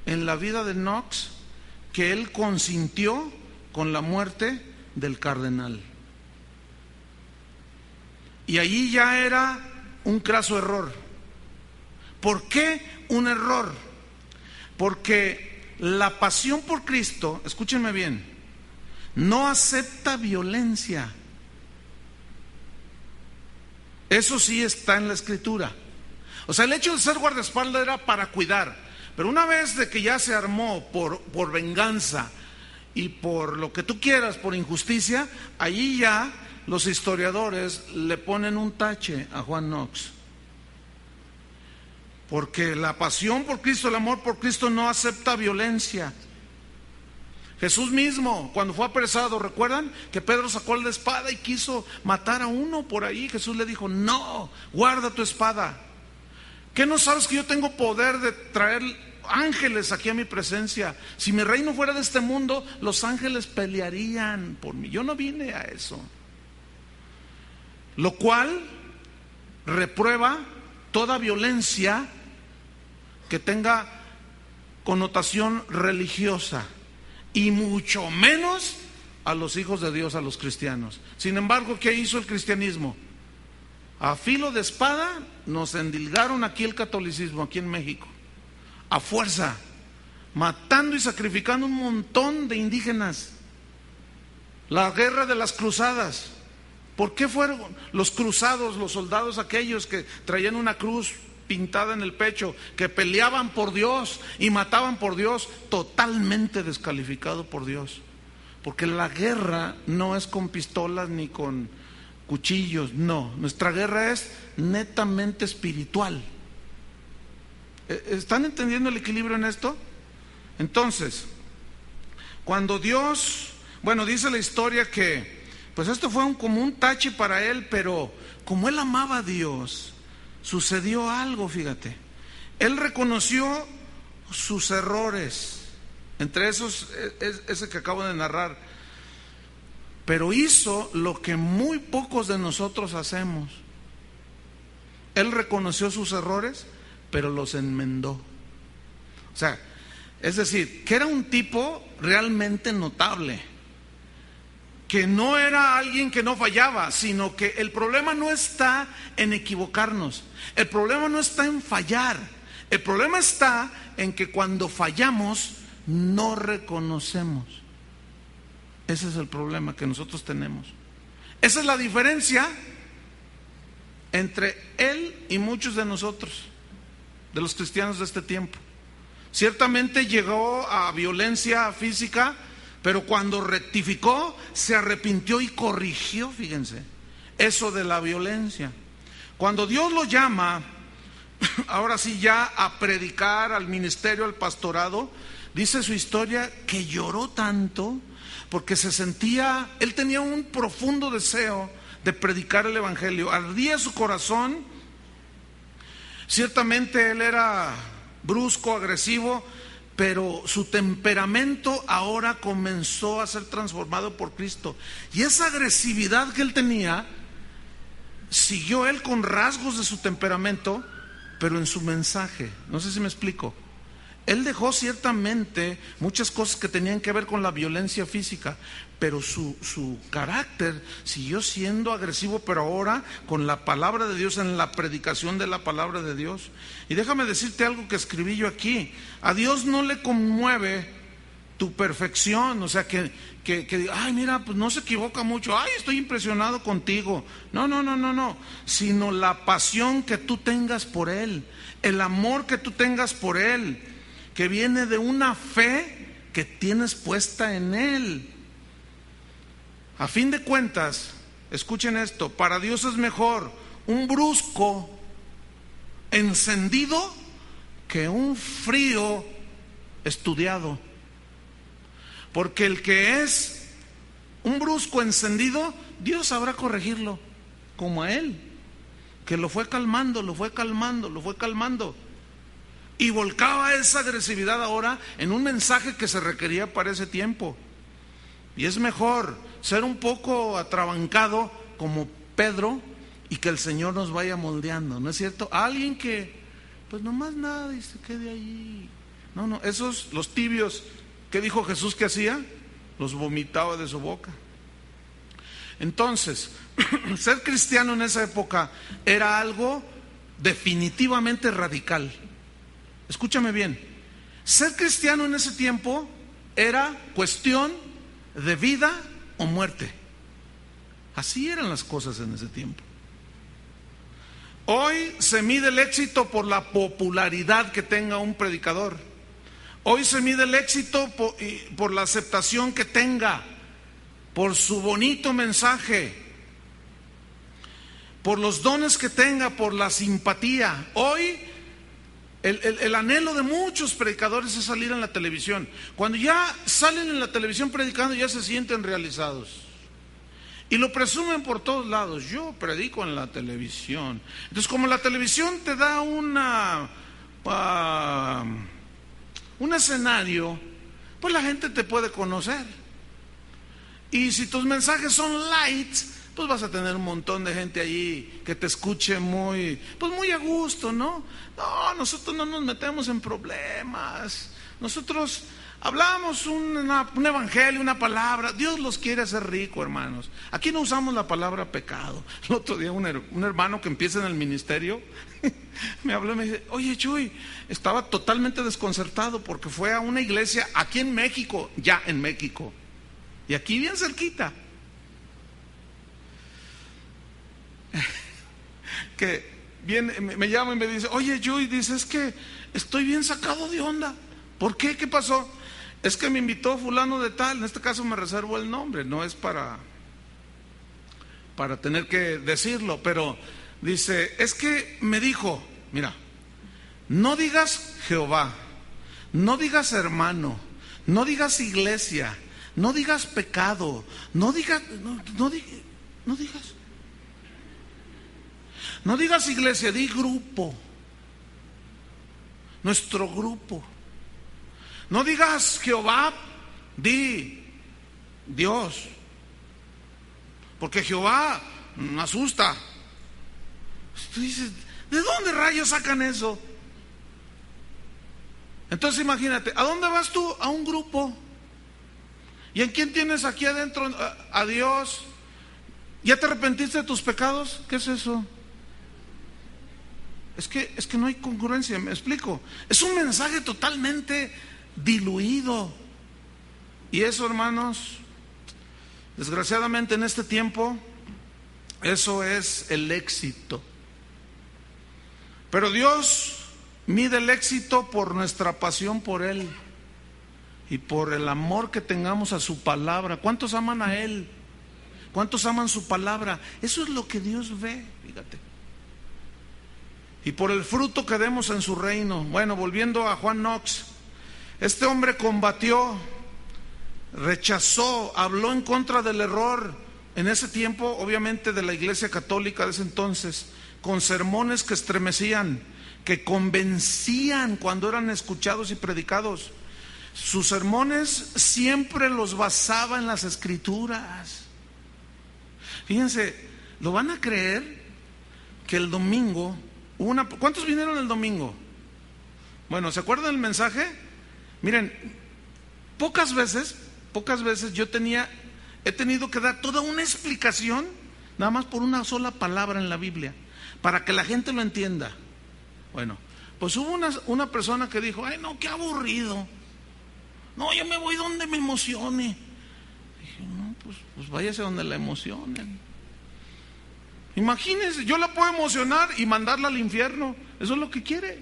en la vida de Knox? Que él consintió con la muerte del cardenal. Y allí ya era un craso error. ¿Por qué un error? Porque la pasión por Cristo, escúchenme bien, no acepta violencia. Eso sí está en la Escritura. O sea, el hecho de ser guardaespaldas era para cuidar, pero una vez de que ya se armó por venganza y por lo que tú quieras, por injusticia, allí ya los historiadores le ponen un tache a Juan Knox. Porque la pasión por Cristo, el amor por Cristo no acepta violencia. Jesús mismo, cuando fue apresado, ¿recuerdan? Que Pedro sacó la espada y quiso matar a uno por ahí. Jesús le dijo, no, guarda tu espada. ¿Qué no sabes que yo tengo poder de traer ángeles aquí a mi presencia? Si mi reino fuera de este mundo, los ángeles pelearían por mí. Yo no vine a eso. Lo cual reprueba toda violencia que tenga connotación religiosa, y mucho menos a los hijos de Dios, a los cristianos. Sin embargo, ¿qué hizo el cristianismo? A filo de espada nos endilgaron aquí el catolicismo, aquí en México, a fuerza, matando y sacrificando un montón de indígenas. La guerra de las cruzadas. ¿Por qué fueron los cruzados, los soldados aquellos que traían una cruz pintada en el pecho, que peleaban por Dios y mataban por Dios? Totalmente descalificado por Dios. Porque la guerra no es con pistolas ni con cuchillos, no. Nuestra guerra es netamente espiritual. ¿Están entendiendo el equilibrio en esto? Entonces, cuando Dios Bueno, dice la historia que pues esto fue como un tache para él, pero como él amaba a Dios, sucedió algo, fíjate. Él reconoció sus errores, entre esos ese que acabo de narrar, pero hizo lo que muy pocos de nosotros hacemos. Él reconoció sus errores, pero los enmendó. O sea, es decir, que era un tipo realmente notable, que no era alguien que no fallaba, sino que el problema no está en equivocarnos, el problema no está en fallar, el problema está en que cuando fallamos no reconocemos. Ese es el problema que nosotros tenemos. Esa es la diferencia entre él y muchos de nosotros, de los cristianos de este tiempo. Ciertamente llegó a violencia física, pero cuando rectificó, se arrepintió y corrigió, fíjense, eso de la violencia. Cuando Dios lo llama, ahora sí ya a predicar, al ministerio, al pastorado, dice su historia que lloró tanto porque se sentía, él tenía un profundo deseo de predicar el evangelio, ardía su corazón. Ciertamente él era brusco, agresivo, pero su temperamento ahora comenzó a ser transformado por Cristo. Y esa agresividad que él tenía, siguió él con rasgos de su temperamento, pero en su mensaje. No sé si me explico. Él dejó ciertamente muchas cosas que tenían que ver con la violencia física, pero su carácter siguió siendo agresivo, pero ahora con la palabra de Dios, en la predicación de la palabra de Dios. Y déjame decirte algo que escribí yo aquí. A Dios no le conmueve tu perfección, o sea que ay, mira, pues no se equivoca mucho, ay, estoy impresionado contigo. No, sino la pasión que tú tengas por Él, el amor que tú tengas por Él, que viene de una fe que tienes puesta en Él. A fin de cuentas, escuchen esto, para Dios es mejor un brusco encendido que un frío estudiado. Porque el que es un brusco encendido, Dios sabrá corregirlo, como a él, que lo fue calmando. Y volcaba esa agresividad ahora en un mensaje que se requería para ese tiempo. Y es mejor ser un poco atrabancado como Pedro y que el Señor nos vaya moldeando, ¿no es cierto? Alguien que pues nomás nada y se quede ahí. No, esos, los tibios, ¿qué dijo Jesús que hacía? Los vomitaba de su boca. Entonces, ser cristiano en esa época era algo definitivamente radical. Escúchame bien, ser cristiano en ese tiempo era cuestión de vida o muerte. Así eran las cosas en ese tiempo. Hoy se mide el éxito por la popularidad que tenga un predicador. Hoy se mide el éxito por la aceptación que tenga, por su bonito mensaje, por los dones que tenga, por la simpatía. Hoy el anhelo de muchos predicadores es salir en la televisión. Cuando ya salen en la televisión predicando, ya se sienten realizados. Y lo presumen por todos lados. Yo predico en la televisión. Entonces, como la televisión te da un escenario, pues la gente te puede conocer. Y si tus mensajes son light, pues vas a tener un montón de gente allí que te escuche muy a gusto, ¿no? No, nosotros no nos metemos en problemas. Nosotros hablamos un evangelio, una palabra. Dios los quiere hacer rico, hermanos. Aquí no usamos la palabra pecado. El otro día un hermano que empieza en el ministerio me habló y me dice: oye, Chuy, estaba totalmente desconcertado porque fue a una iglesia aquí en México, ya en México, y aquí bien cerquita, que viene, me llama y me dice: oye, Chuy, dice, es que estoy bien sacado de onda. ¿Por qué? ¿Qué pasó? Es que me invitó fulano de tal, en este caso me reservo el nombre, no es para tener que decirlo, pero dice: es que me dijo, mira, no digas Jehová, no digas hermano, no digas iglesia, no digas pecado, no digas, no digas iglesia, di grupo, nuestro grupo. No digas Jehová, di Dios, porque Jehová me asusta. Tú dices, ¿de dónde rayos sacan eso? Entonces imagínate, ¿a dónde vas tú? A un grupo. ¿Y en quién tienes aquí adentro? A Dios. ¿Ya te arrepentiste de tus pecados? ¿Qué es eso? Es que no hay congruencia, me explico. Es un mensaje totalmente diluido. Y eso, hermanos, desgraciadamente en este tiempo, eso es el éxito. Pero Dios mide el éxito por nuestra pasión por Él y por el amor que tengamos a su palabra. ¿Cuántos aman a Él? ¿Cuántos aman su palabra? Eso es lo que Dios ve, fíjate. Y por el fruto que demos en su reino. Bueno, volviendo a Juan Knox, este hombre combatió, rechazó, habló en contra del error en ese tiempo, obviamente de la Iglesia Católica de ese entonces, con sermones que estremecían, que convencían cuando eran escuchados y predicados. Sus sermones siempre los basaba en las Escrituras. Fíjense, ¿lo van a creer que el domingo ¿cuántos vinieron el domingo? Bueno, ¿se acuerdan del mensaje? Miren, pocas veces yo he tenido que dar toda una explicación nada más por una sola palabra en la Biblia, para que la gente lo entienda. Bueno, pues hubo una persona que dijo, ay no, qué aburrido. No, yo me voy donde me emocione. Dije, no, pues váyase donde la emocionen. Imagínense, yo la puedo emocionar y mandarla al infierno. Eso es lo que quiere.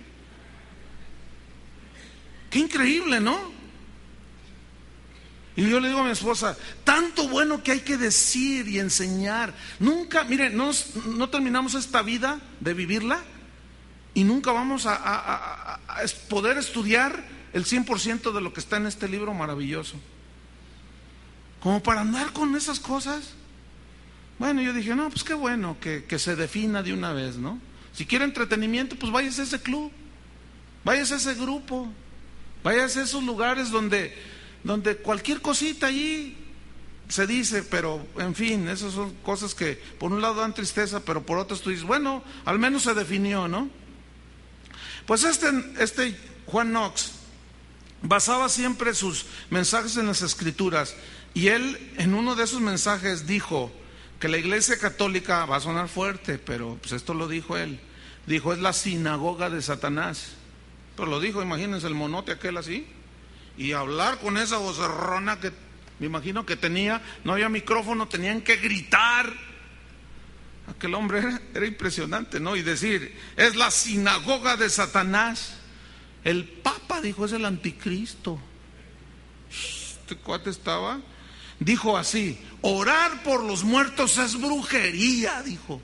Qué increíble, ¿no? Y yo le digo a mi esposa, tanto bueno que hay que decir y enseñar. Nunca, miren, no terminamos esta vida de vivirla y nunca vamos a poder estudiar el 100% de lo que está en este libro maravilloso. Como para andar con esas cosas. Bueno, yo dije, no, pues qué bueno que se defina de una vez, ¿no? Si quiere entretenimiento, pues váyase a ese club, váyase a ese grupo, váyase a esos lugares donde cualquier cosita allí se dice, pero en fin, esas son cosas que por un lado dan tristeza, pero por otro tú dices, bueno, al menos se definió, ¿no? Pues este Juan Knox basaba siempre sus mensajes en las Escrituras, y él en uno de esos mensajes dijo que la Iglesia Católica, va a sonar fuerte, pero pues esto lo dijo él, dijo, es la sinagoga de Satanás. Pero lo dijo, imagínense el monote aquel así, y hablar con esa vocerrona que me imagino que tenía, no había micrófono, tenían que gritar. Aquel hombre era impresionante, ¿no? Y decir, es la sinagoga de Satanás. El Papa dijo, es el anticristo. Este cuate estaba, dijo así, orar por los muertos es brujería, dijo.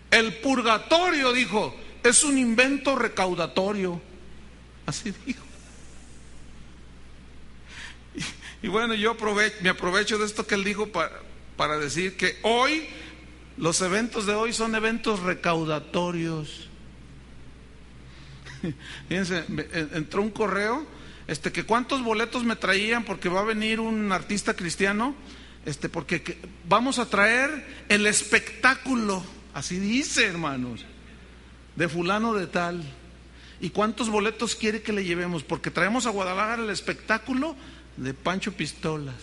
El purgatorio, dijo, es un invento recaudatorio. Así dijo. Y bueno, yo me aprovecho de esto que él dijo para decir que hoy, los eventos de hoy son eventos recaudatorios. Fíjense, entró un correo, que cuántos boletos me traían porque va a venir un artista cristiano, porque vamos a traer el espectáculo, así dice, hermanos, de fulano de tal. ¿Y cuántos boletos quiere que le llevemos? Porque traemos a Guadalajara el espectáculo de Pancho Pistolas.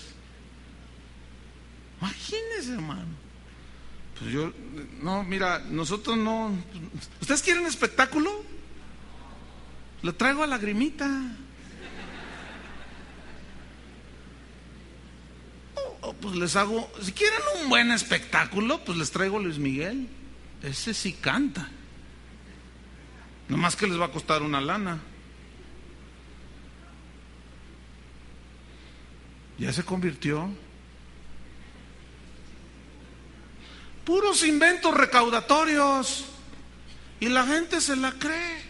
Imagínense, hermano. Pues yo, no, mira, nosotros no. ¿Ustedes quieren espectáculo? Lo traigo a Lagrimita. Pues les hago, si quieren un buen espectáculo, pues les traigo a Luis Miguel. Ese sí canta. Nomás que les va a costar una lana. Ya se convirtió. Puros inventos recaudatorios. Y la gente se la cree.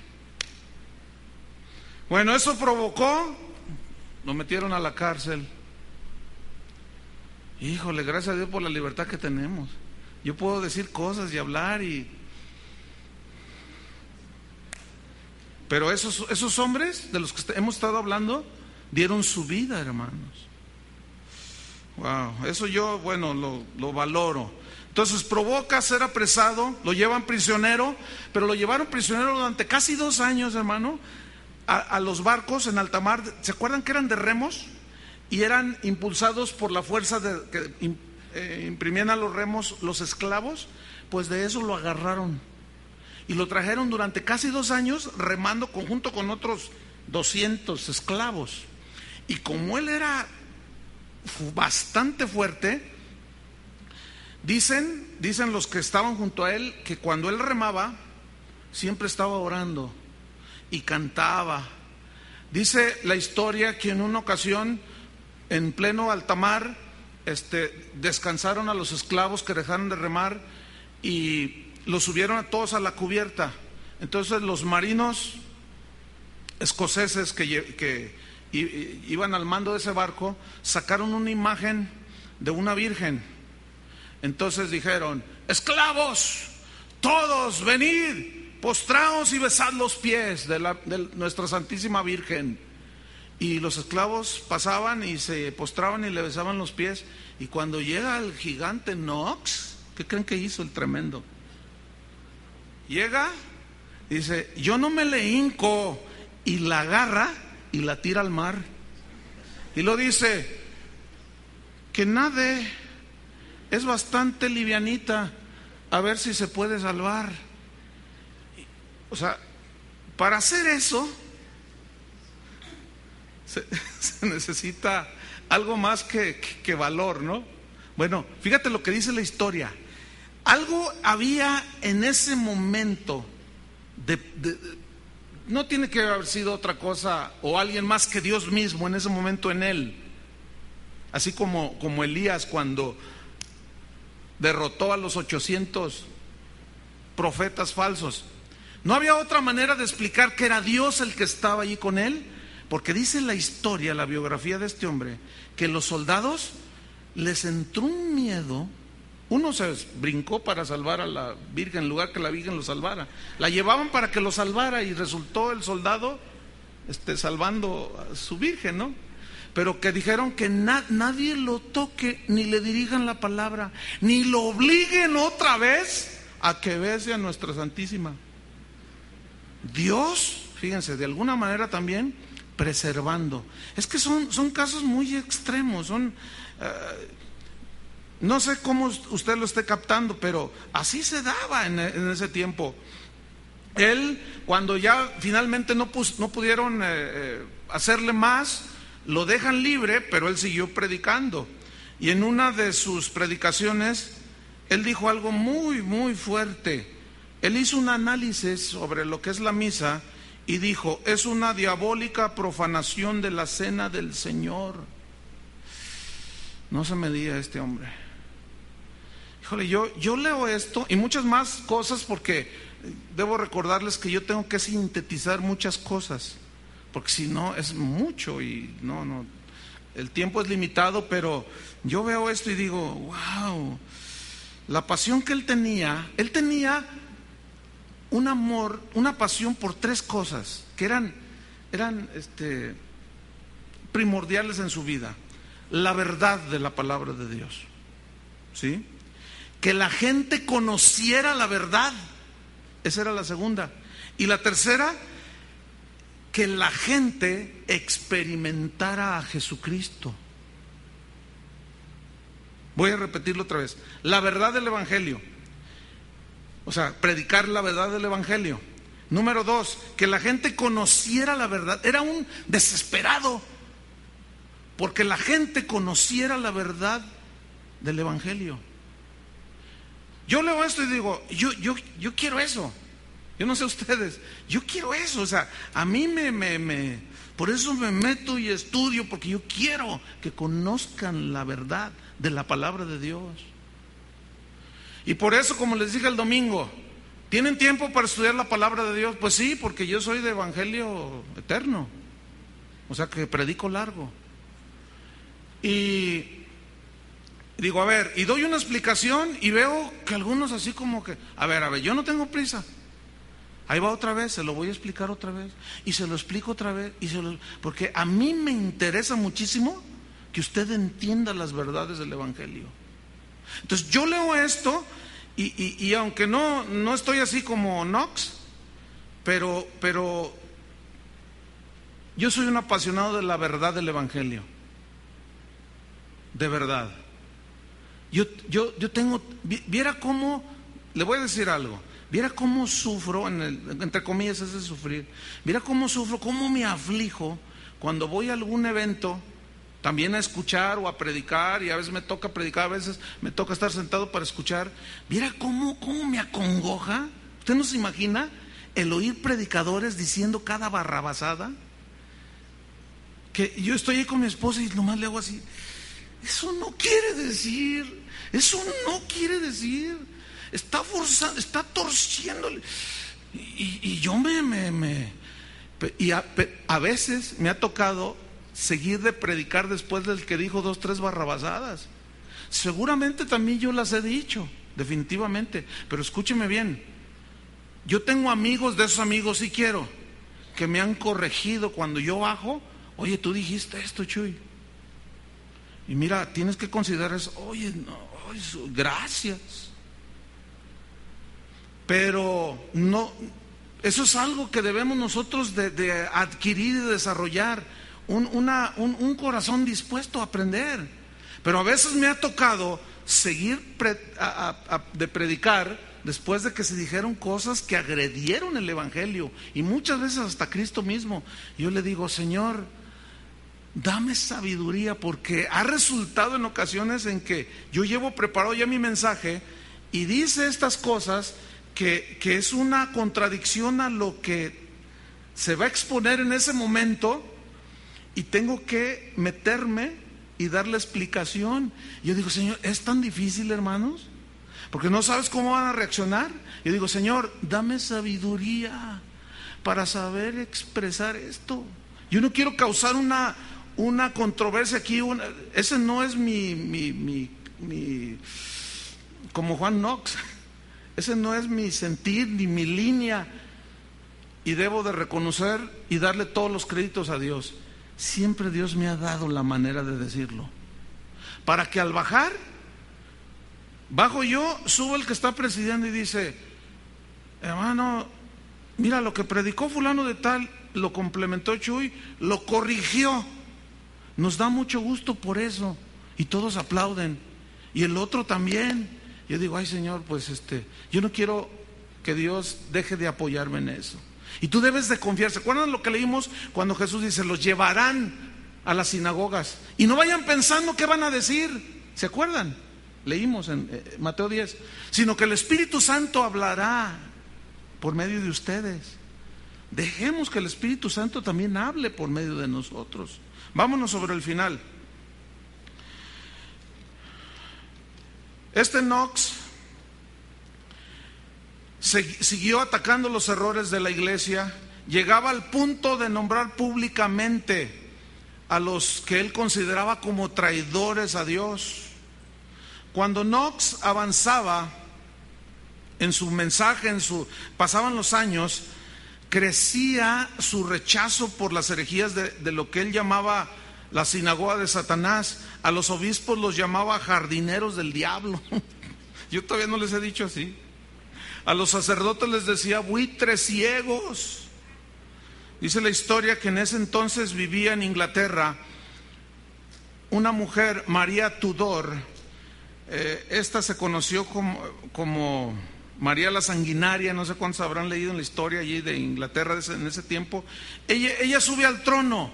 Bueno, eso provocó, lo metieron a la cárcel. Híjole, gracias a Dios por la libertad que tenemos. Yo puedo decir cosas y hablar pero esos hombres de los que hemos estado hablando dieron su vida, hermanos. Wow, eso yo, bueno, lo valoro. Entonces provoca ser apresado, lo llevan prisionero, pero lo llevaron prisionero durante casi 2 años, hermano, a los barcos en alta mar. ¿Se acuerdan que eran de remos? Y eran impulsados por la fuerza que imprimían a los remos los esclavos. Pues de eso lo agarraron y lo trajeron durante casi 2 años remando junto con otros 200 esclavos. Y como él era bastante fuerte, dicen los que estaban junto a él que cuando él remaba siempre estaba orando y cantaba. Dice la historia que en una ocasión, en pleno alta mar, descansaron a los esclavos que dejaron de remar y los subieron a todos a la cubierta. Entonces los marinos escoceses que iban al mando de ese barco sacaron una imagen de una virgen. Entonces dijeron: esclavos, todos venid, postraos y besad los pies de nuestra Santísima Virgen. Y los esclavos pasaban y se postraban y le besaban los pies. Y cuando llega el gigante Knox, ¿qué creen que hizo el tremendo? Llega, dice: yo no me le hinco, y la agarra y la tira al mar. Y lo dice: que nade, es bastante livianita, a ver si se puede salvar. O sea, para hacer eso se necesita algo más que valor, ¿no? Bueno, fíjate lo que dice la historia. Algo había en ese momento no tiene que haber sido otra cosa o alguien más que Dios mismo en ese momento en él. Así como Elías cuando derrotó a los 800 profetas falsos. No había otra manera de explicar que era Dios el que estaba allí con él, porque dice la historia, la biografía de este hombre, que los soldados les entró un miedo. Uno se brincó para salvar a la Virgen en lugar que la Virgen lo salvara. La llevaban para que lo salvara y resultó el soldado salvando a su Virgen, ¿no? Pero que dijeron que nadie lo toque, ni le dirijan la palabra, ni lo obliguen otra vez a que bese a nuestra Santísima. Dios, fíjense, de alguna manera también preservando. Es que son casos muy extremos, no sé cómo usted lo esté captando, pero así se daba en ese tiempo. Él, cuando ya finalmente no pudieron hacerle más, lo dejan libre, pero él siguió predicando. Y en una de sus predicaciones, él dijo algo muy, muy fuerte. Él hizo un análisis sobre lo que es la misa y dijo: es una diabólica profanación de la cena del Señor. No se me diga este hombre. Híjole, yo leo esto y muchas más cosas, porque debo recordarles que yo tengo que sintetizar muchas cosas, porque si no es mucho y no, el tiempo es limitado. Pero yo veo esto y digo: wow, la pasión que él tenía un amor, una pasión por 3 cosas que eran primordiales en su vida. La verdad de la palabra de Dios, ¿sí? Que la gente conociera la verdad. Esa era la segunda. Y la tercera, que la gente experimentara a Jesucristo. Voy a repetirlo otra vez. La verdad del Evangelio. O sea, predicar la verdad del Evangelio. Número 2, que la gente conociera la verdad. Era un desesperado porque la gente conociera la verdad del Evangelio. Yo leo esto y digo: yo quiero eso. Yo no sé ustedes, yo quiero eso. O sea, a mí por eso me meto y estudio, porque yo quiero que conozcan la verdad de la palabra de Dios. Y por eso, como les dije el domingo, ¿Tienen tiempo para estudiar la palabra de Dios? Pues sí, porque yo soy de evangelio eterno, o sea que predico largo. Y digo, a ver, y doy una explicación y veo que algunos así como que, a ver, yo no tengo prisa. Ahí va otra vez, se lo voy a explicar otra vez, y se lo explico otra vez, porque a mí me interesa muchísimo que usted entienda las verdades del evangelio. Entonces yo leo esto y aunque no estoy así como Knox, pero yo soy un apasionado de la verdad del evangelio, de verdad. Yo tengo, viera cómo, le voy a decir algo, viera cómo sufro, entre comillas ese sufrir, viera cómo sufro, cómo me aflijo cuando voy a algún evento, también a escuchar o a predicar, y a veces me toca predicar, a veces me toca estar sentado para escuchar. Viera cómo me acongoja. ¿Usted no se imagina el oír predicadores diciendo cada barrabasada? Que yo estoy ahí con mi esposa y nomás le hago así. Eso no quiere decir, está forzando, está torciéndole. Y yo a veces me ha tocado seguir de predicar después del que dijo 2, 3 barrabasadas. Seguramente también yo las he dicho, definitivamente, pero escúcheme bien, yo tengo amigos, de esos amigos sí quiero, que me han corregido cuando yo bajo. Oye, tú dijiste esto, Chuy, y mira, tienes que considerar eso. Oye, no, gracias. Pero no, eso es algo que debemos nosotros de adquirir y desarrollar, un corazón dispuesto a aprender. Pero a veces me ha tocado seguir de predicar después de que se dijeron cosas que agredieron el evangelio, y muchas veces hasta Cristo mismo. Yo le digo, Señor, dame sabiduría, porque ha resultado en ocasiones en que yo llevo preparado ya mi mensaje y dice estas cosas que es una contradicción a lo que se va a exponer en ese momento, y tengo que meterme y darle explicación. Yo digo, Señor, ¿es tan difícil, hermanos? Porque no sabes cómo van a reaccionar. Yo digo, Señor, dame sabiduría para saber expresar esto. Yo no quiero causar una controversia aquí. Ese no es mi como Juan Knox, ese no es mi sentir ni mi línea, y debo de reconocer y darle todos los créditos a Dios. Siempre Dios me ha dado la manera de decirlo, para que al bajo yo, subo el que está presidiendo y dice, hermano, mira, lo que predicó fulano de tal, lo complementó Chuy, lo corrigió. Nos da mucho gusto por eso, y todos aplauden, y el otro también. Yo digo, ay Señor, pues yo no quiero que Dios deje de apoyarme en eso. Y tú debes de confiar. ¿Se acuerdan lo que leímos cuando Jesús dice, los llevarán a las sinagogas y no vayan pensando qué van a decir? ¿Se acuerdan? Leímos en Mateo 10, sino que el Espíritu Santo hablará por medio de ustedes. Dejemos que el Espíritu Santo también hable por medio de nosotros. Vámonos sobre el final. Knox siguió atacando los errores de la iglesia, llegaba al punto de nombrar públicamente a los que él consideraba como traidores a Dios. Cuando Knox avanzaba en su mensaje, pasaban los años, crecía su rechazo por las herejías de lo que él llamaba la sinagoga de Satanás. A los obispos los llamaba jardineros del diablo. Yo todavía no les he dicho así. A los sacerdotes les decía buitres ciegos. Dice la historia que en ese entonces vivía en Inglaterra una mujer, María Tudor. Esta se conoció como María la Sanguinaria. No sé cuántos habrán leído en la historia allí de Inglaterra en ese tiempo. Ella sube al trono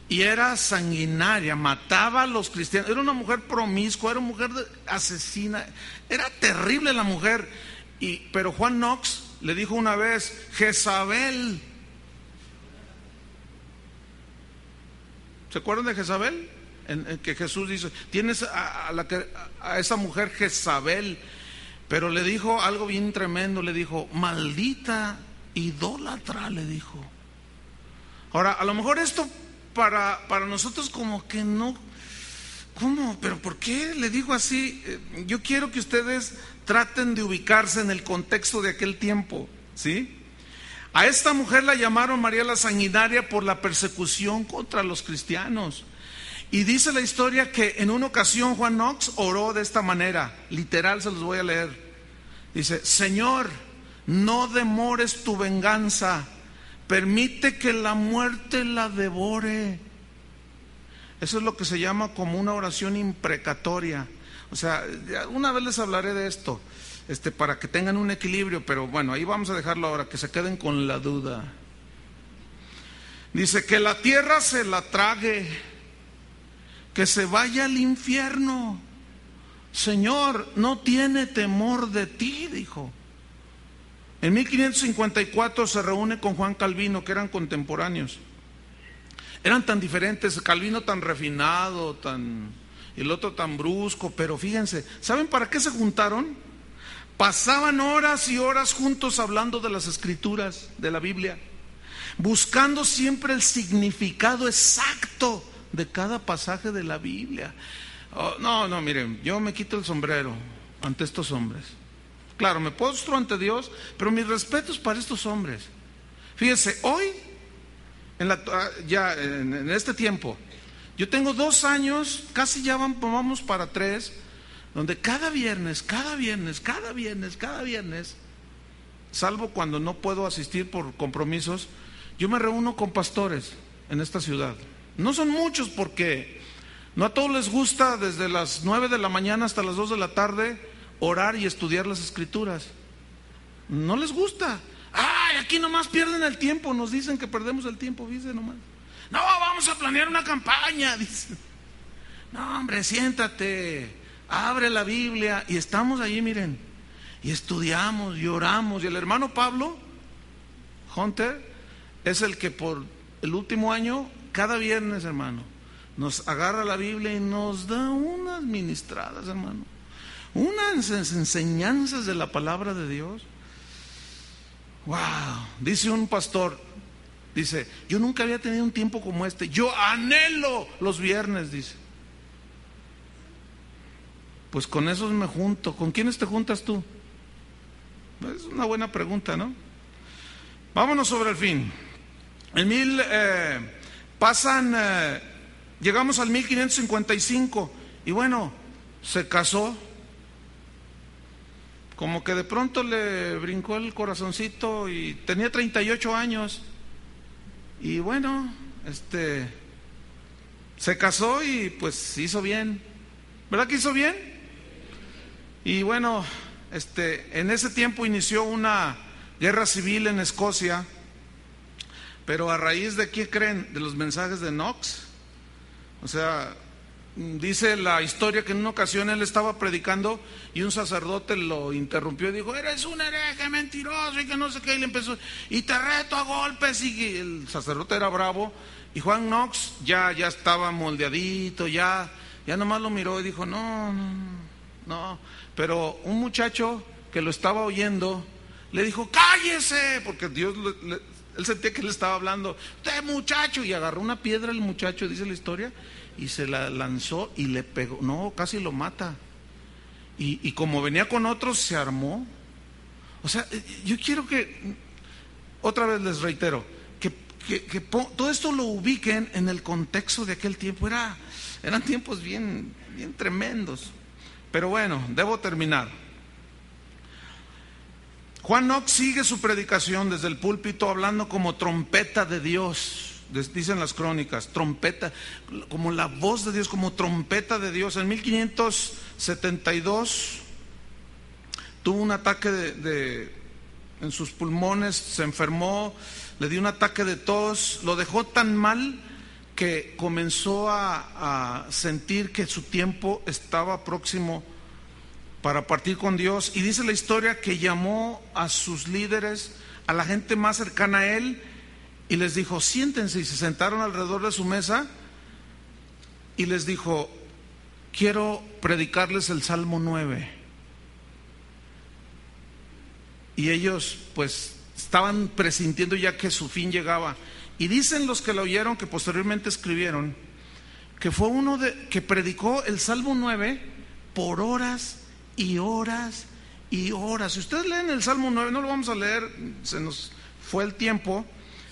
y era sanguinaria, mataba a los cristianos. Era una mujer promiscua, era una mujer asesina. Era terrible la mujer. Pero Juan Knox le dijo una vez, Jezabel. ¿Se acuerdan de Jezabel? En que Jesús dice, tienes a esa mujer Jezabel. Pero le dijo algo bien tremendo, le dijo, maldita idólatra, le dijo. Ahora, a lo mejor esto para nosotros como que no, ¿cómo? ¿Pero por qué le dijo así? Yo quiero que ustedes traten de ubicarse en el contexto de aquel tiempo, ¿sí? A esta mujer la llamaron María la Sanguinaria por la persecución contra los cristianos. Y dice la historia que en una ocasión Juan Knox oró de esta manera, literal se los voy a leer. Dice, Señor, no demores tu venganza, permite que la muerte la devore. Eso es lo que se llama como una oración imprecatoria. O sea, una vez les hablaré de esto, para que tengan un equilibrio, pero bueno, ahí vamos a dejarlo ahora, que se queden con la duda. Dice, que la tierra se la trague, que se vaya al infierno. Señor, no tiene temor de ti, dijo. En 1554 se reúne con Juan Calvino, que eran contemporáneos. Eran tan diferentes, Calvino tan refinado, y el otro tan brusco, pero fíjense, ¿saben para qué se juntaron? Pasaban horas y horas juntos hablando de las escrituras, de la Biblia, buscando siempre el significado exacto de cada pasaje de la Biblia. No, miren, yo me quito el sombrero ante estos hombres. Claro, me postro ante Dios, pero mis respetos para estos hombres. Fíjense, hoy, en este tiempo, yo tengo 2 años, casi ya vamos para 3, donde cada viernes, salvo cuando no puedo asistir por compromisos, yo me reúno con pastores en esta ciudad. No son muchos porque no a todos les gusta desde las 9 de la mañana hasta las 2 de la tarde orar y estudiar las escrituras. No les gusta. Ay, aquí nomás pierden el tiempo, nos dicen que perdemos el tiempo, dice nomás. No, vamos a planear una campaña, dice. No, hombre, siéntate, abre la Biblia y estamos allí, miren, y estudiamos y oramos. Y el hermano Pablo Hunter es el que por el último año, cada viernes, hermano, nos agarra la Biblia y nos da unas ministradas, hermano, unas enseñanzas de la palabra de Dios. Wow, dice un pastor, dice, yo nunca había tenido un tiempo como este, yo anhelo los viernes, dice. Pues con esos me junto. ¿Con quiénes te juntas tú? Es una buena pregunta, ¿no? Vámonos sobre el fin. Llegamos al 1555 y bueno, se casó. Como que de pronto le brincó el corazoncito y tenía 38 años. Y bueno, se casó y pues hizo bien. ¿Verdad que hizo bien? Y bueno, en ese tiempo inició una guerra civil en Escocia, pero a raíz de ¿qué creen? De los mensajes de Knox. O sea, dice la historia que en una ocasión él estaba predicando y un sacerdote lo interrumpió y dijo, eres un hereje mentiroso y que no sé qué, y le empezó, y te reto a golpes, y el sacerdote era bravo, y Juan Knox ya estaba moldeadito, ya nomás lo miró y dijo, no, pero un muchacho que lo estaba oyendo le dijo, cállese, porque Dios él sentía que le estaba hablando, usted muchacho, y agarró una piedra el muchacho, dice la historia, y se la lanzó y le pegó, no, casi lo mata, y como venía con otros se armó. O sea, yo quiero que, otra vez les reitero, que todo esto lo ubiquen en el contexto de aquel tiempo. Eran tiempos bien tremendos. Pero bueno, debo terminar. Juan Knox sigue su predicación desde el púlpito hablando como trompeta de Dios. Dicen las crónicas, trompeta, como la voz de Dios, como trompeta de Dios. En 1572 tuvo un ataque en sus pulmones, se enfermó, le dio un ataque de tos, lo dejó tan mal que comenzó a sentir que su tiempo estaba próximo para partir con Dios. Y dice la historia que llamó a sus líderes, a la gente más cercana a él, y les dijo, siéntense, y se sentaron alrededor de su mesa y les dijo, quiero predicarles el Salmo 9. y ellos pues estaban presintiendo ya que su fin llegaba. Y dicen los que lo oyeron, que posteriormente escribieron, que fue uno que predicó el Salmo 9 por horas y horas y horas. Si ustedes leen el Salmo 9, no lo vamos a leer, se nos fue el tiempo,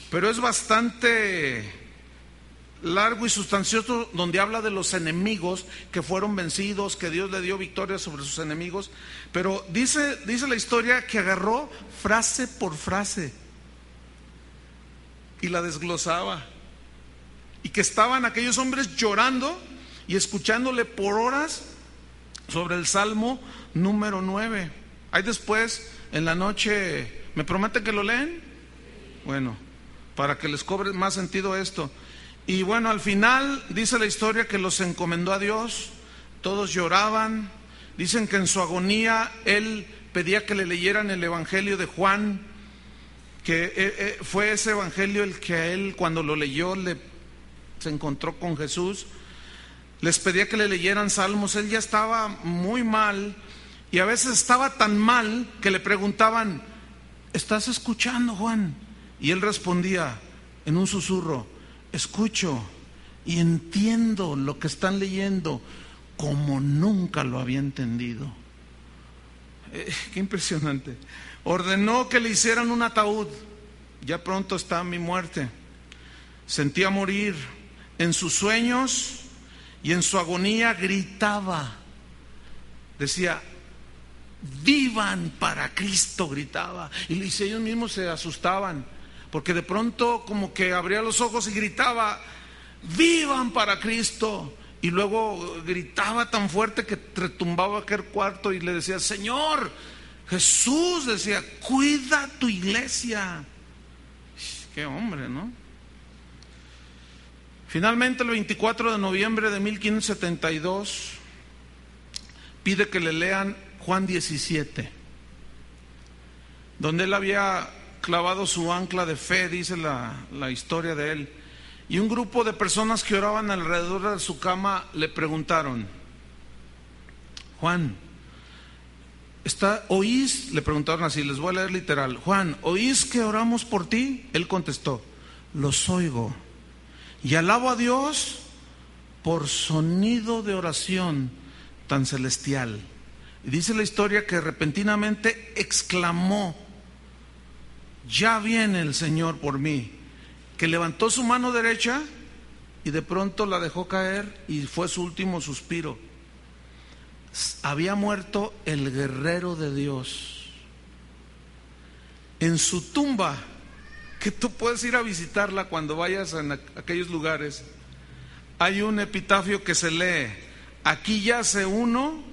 pero es bastante largo y sustancioso, donde habla de los enemigos que fueron vencidos, que Dios le dio victoria sobre sus enemigos. Pero dice la historia que agarró frase por frase y la desglosaba, y que estaban aquellos hombres llorando y escuchándole por horas sobre el Salmo número 9. Ahí después, en la noche, ¿me prometen que lo leen? Bueno, para que les cobre más sentido esto. Y bueno, al final dice la historia que los encomendó a Dios, todos lloraban. Dicen que en su agonía él pedía que le leyeran el Evangelio de Juan, que fue ese Evangelio el que a él, cuando lo leyó, se encontró con Jesús. Les pedía que le leyeran salmos. Él ya estaba muy mal, y a veces estaba tan mal que le preguntaban: ¿estás escuchando, Juan? Y él respondía en un susurro: escucho y entiendo lo que están leyendo como nunca lo había entendido. Qué impresionante. Ordenó que le hicieran un ataúd. Ya pronto está mi muerte. Sentía morir. En sus sueños y en su agonía gritaba. Decía: vivan para Cristo, gritaba. Y ellos mismos se asustaban, porque de pronto como que abría los ojos y gritaba: vivan para Cristo. Y luego gritaba tan fuerte que retumbaba aquel cuarto, y le decía: Señor Jesús, decía, cuida tu iglesia. Qué hombre, ¿no? Finalmente, el 24 de noviembre de 1572 pide que le lean Juan 17, donde él había clavado su ancla de fe, dice la historia de él. Y un grupo de personas que oraban alrededor de su cama le preguntaron: Juan, ¿oís? Le preguntaron así, les voy a leer literal: Juan, ¿oís que oramos por ti? Él contestó: los oigo y alabo a Dios por sonido de oración tan celestial. Y dice la historia que repentinamente exclamó: ya viene el Señor por mí. Que levantó su mano derecha y de pronto la dejó caer, y fue su último suspiro. Había muerto el guerrero de Dios. En su tumba, que tú puedes ir a visitarla cuando vayas a aquellos lugares, hay un epitafio que se lee: aquí yace uno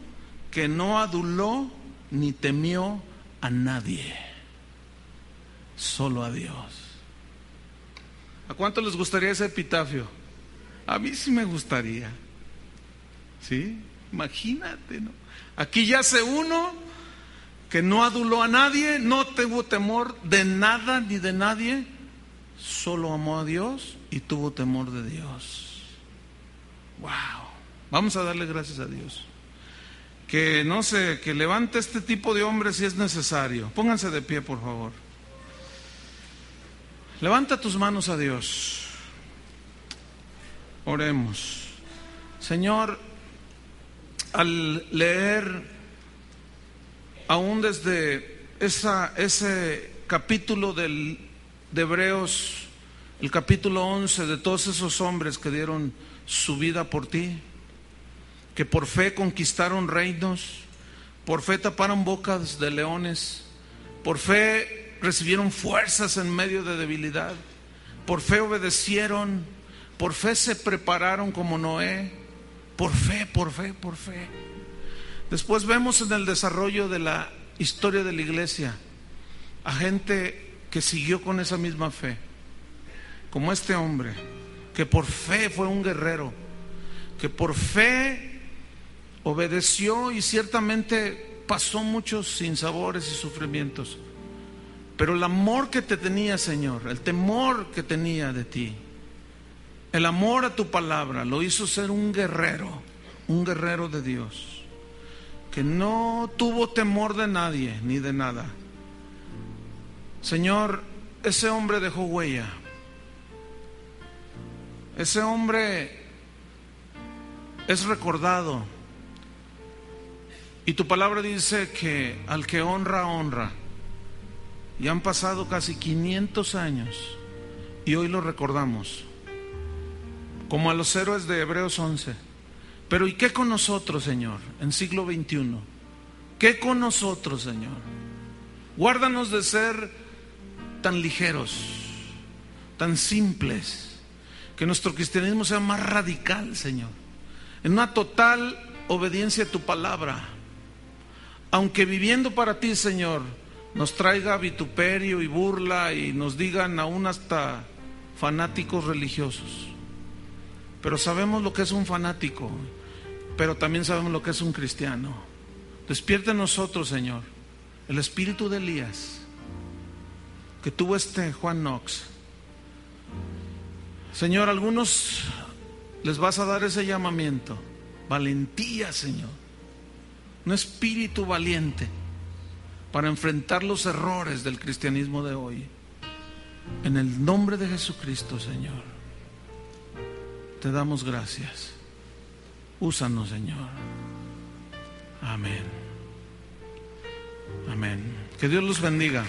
que no aduló ni temió a nadie, solo a Dios. ¿A cuánto les gustaría ese epitafio? A mí sí me gustaría. ¿Sí? Imagínate, ¿no? Aquí yace uno que no aduló a nadie, no tuvo temor de nada ni de nadie, solo amó a Dios y tuvo temor de Dios. ¡Wow! Vamos a darle gracias a Dios. Que no sé, que levante este tipo de hombres si es necesario. Pónganse de pie, por favor. Levanta tus manos a Dios. Oremos. Señor, al leer aún desde ese capítulo de Hebreos, el capítulo 11, de todos esos hombres que dieron su vida por ti, que por fe conquistaron reinos, por fe taparon bocas de leones, por fe recibieron fuerzas en medio de debilidad, por fe obedecieron, por fe se prepararon como Noé, por fe. Después vemos en el desarrollo de la historia de la iglesia a gente que siguió con esa misma fe, como este hombre, que por fe fue un guerrero, que por fe obedeció y ciertamente pasó muchos sinsabores y sufrimientos. Pero el amor que te tenía, Señor, el temor que tenía de ti, el amor a tu palabra, lo hizo ser un guerrero de Dios, que no tuvo temor de nadie ni de nada, Señor, ese hombre dejó huella. Ese hombre es recordado. Y tu palabra dice que al que honra, honra. Y han pasado casi 500 años y hoy lo recordamos, como a los héroes de Hebreos 11. Pero ¿y qué con nosotros, Señor, en siglo XXI? ¿Qué con nosotros, Señor? Guárdanos de ser tan ligeros, tan simples, que nuestro cristianismo sea más radical, Señor, en una total obediencia a tu palabra. Aunque viviendo para ti, Señor, nos traiga vituperio y burla y nos digan aún hasta fanáticos religiosos. Pero sabemos lo que es un fanático, pero también sabemos lo que es un cristiano. Despierta en nosotros, Señor, el espíritu de Elías que tuvo Juan Knox. Señor, a algunos les vas a dar ese llamamiento, valentía, Señor, un espíritu valiente para enfrentar los errores del cristianismo de hoy. En el nombre de Jesucristo, Señor, te damos gracias. Úsanos, Señor. Amén. Amén. Que Dios los bendiga.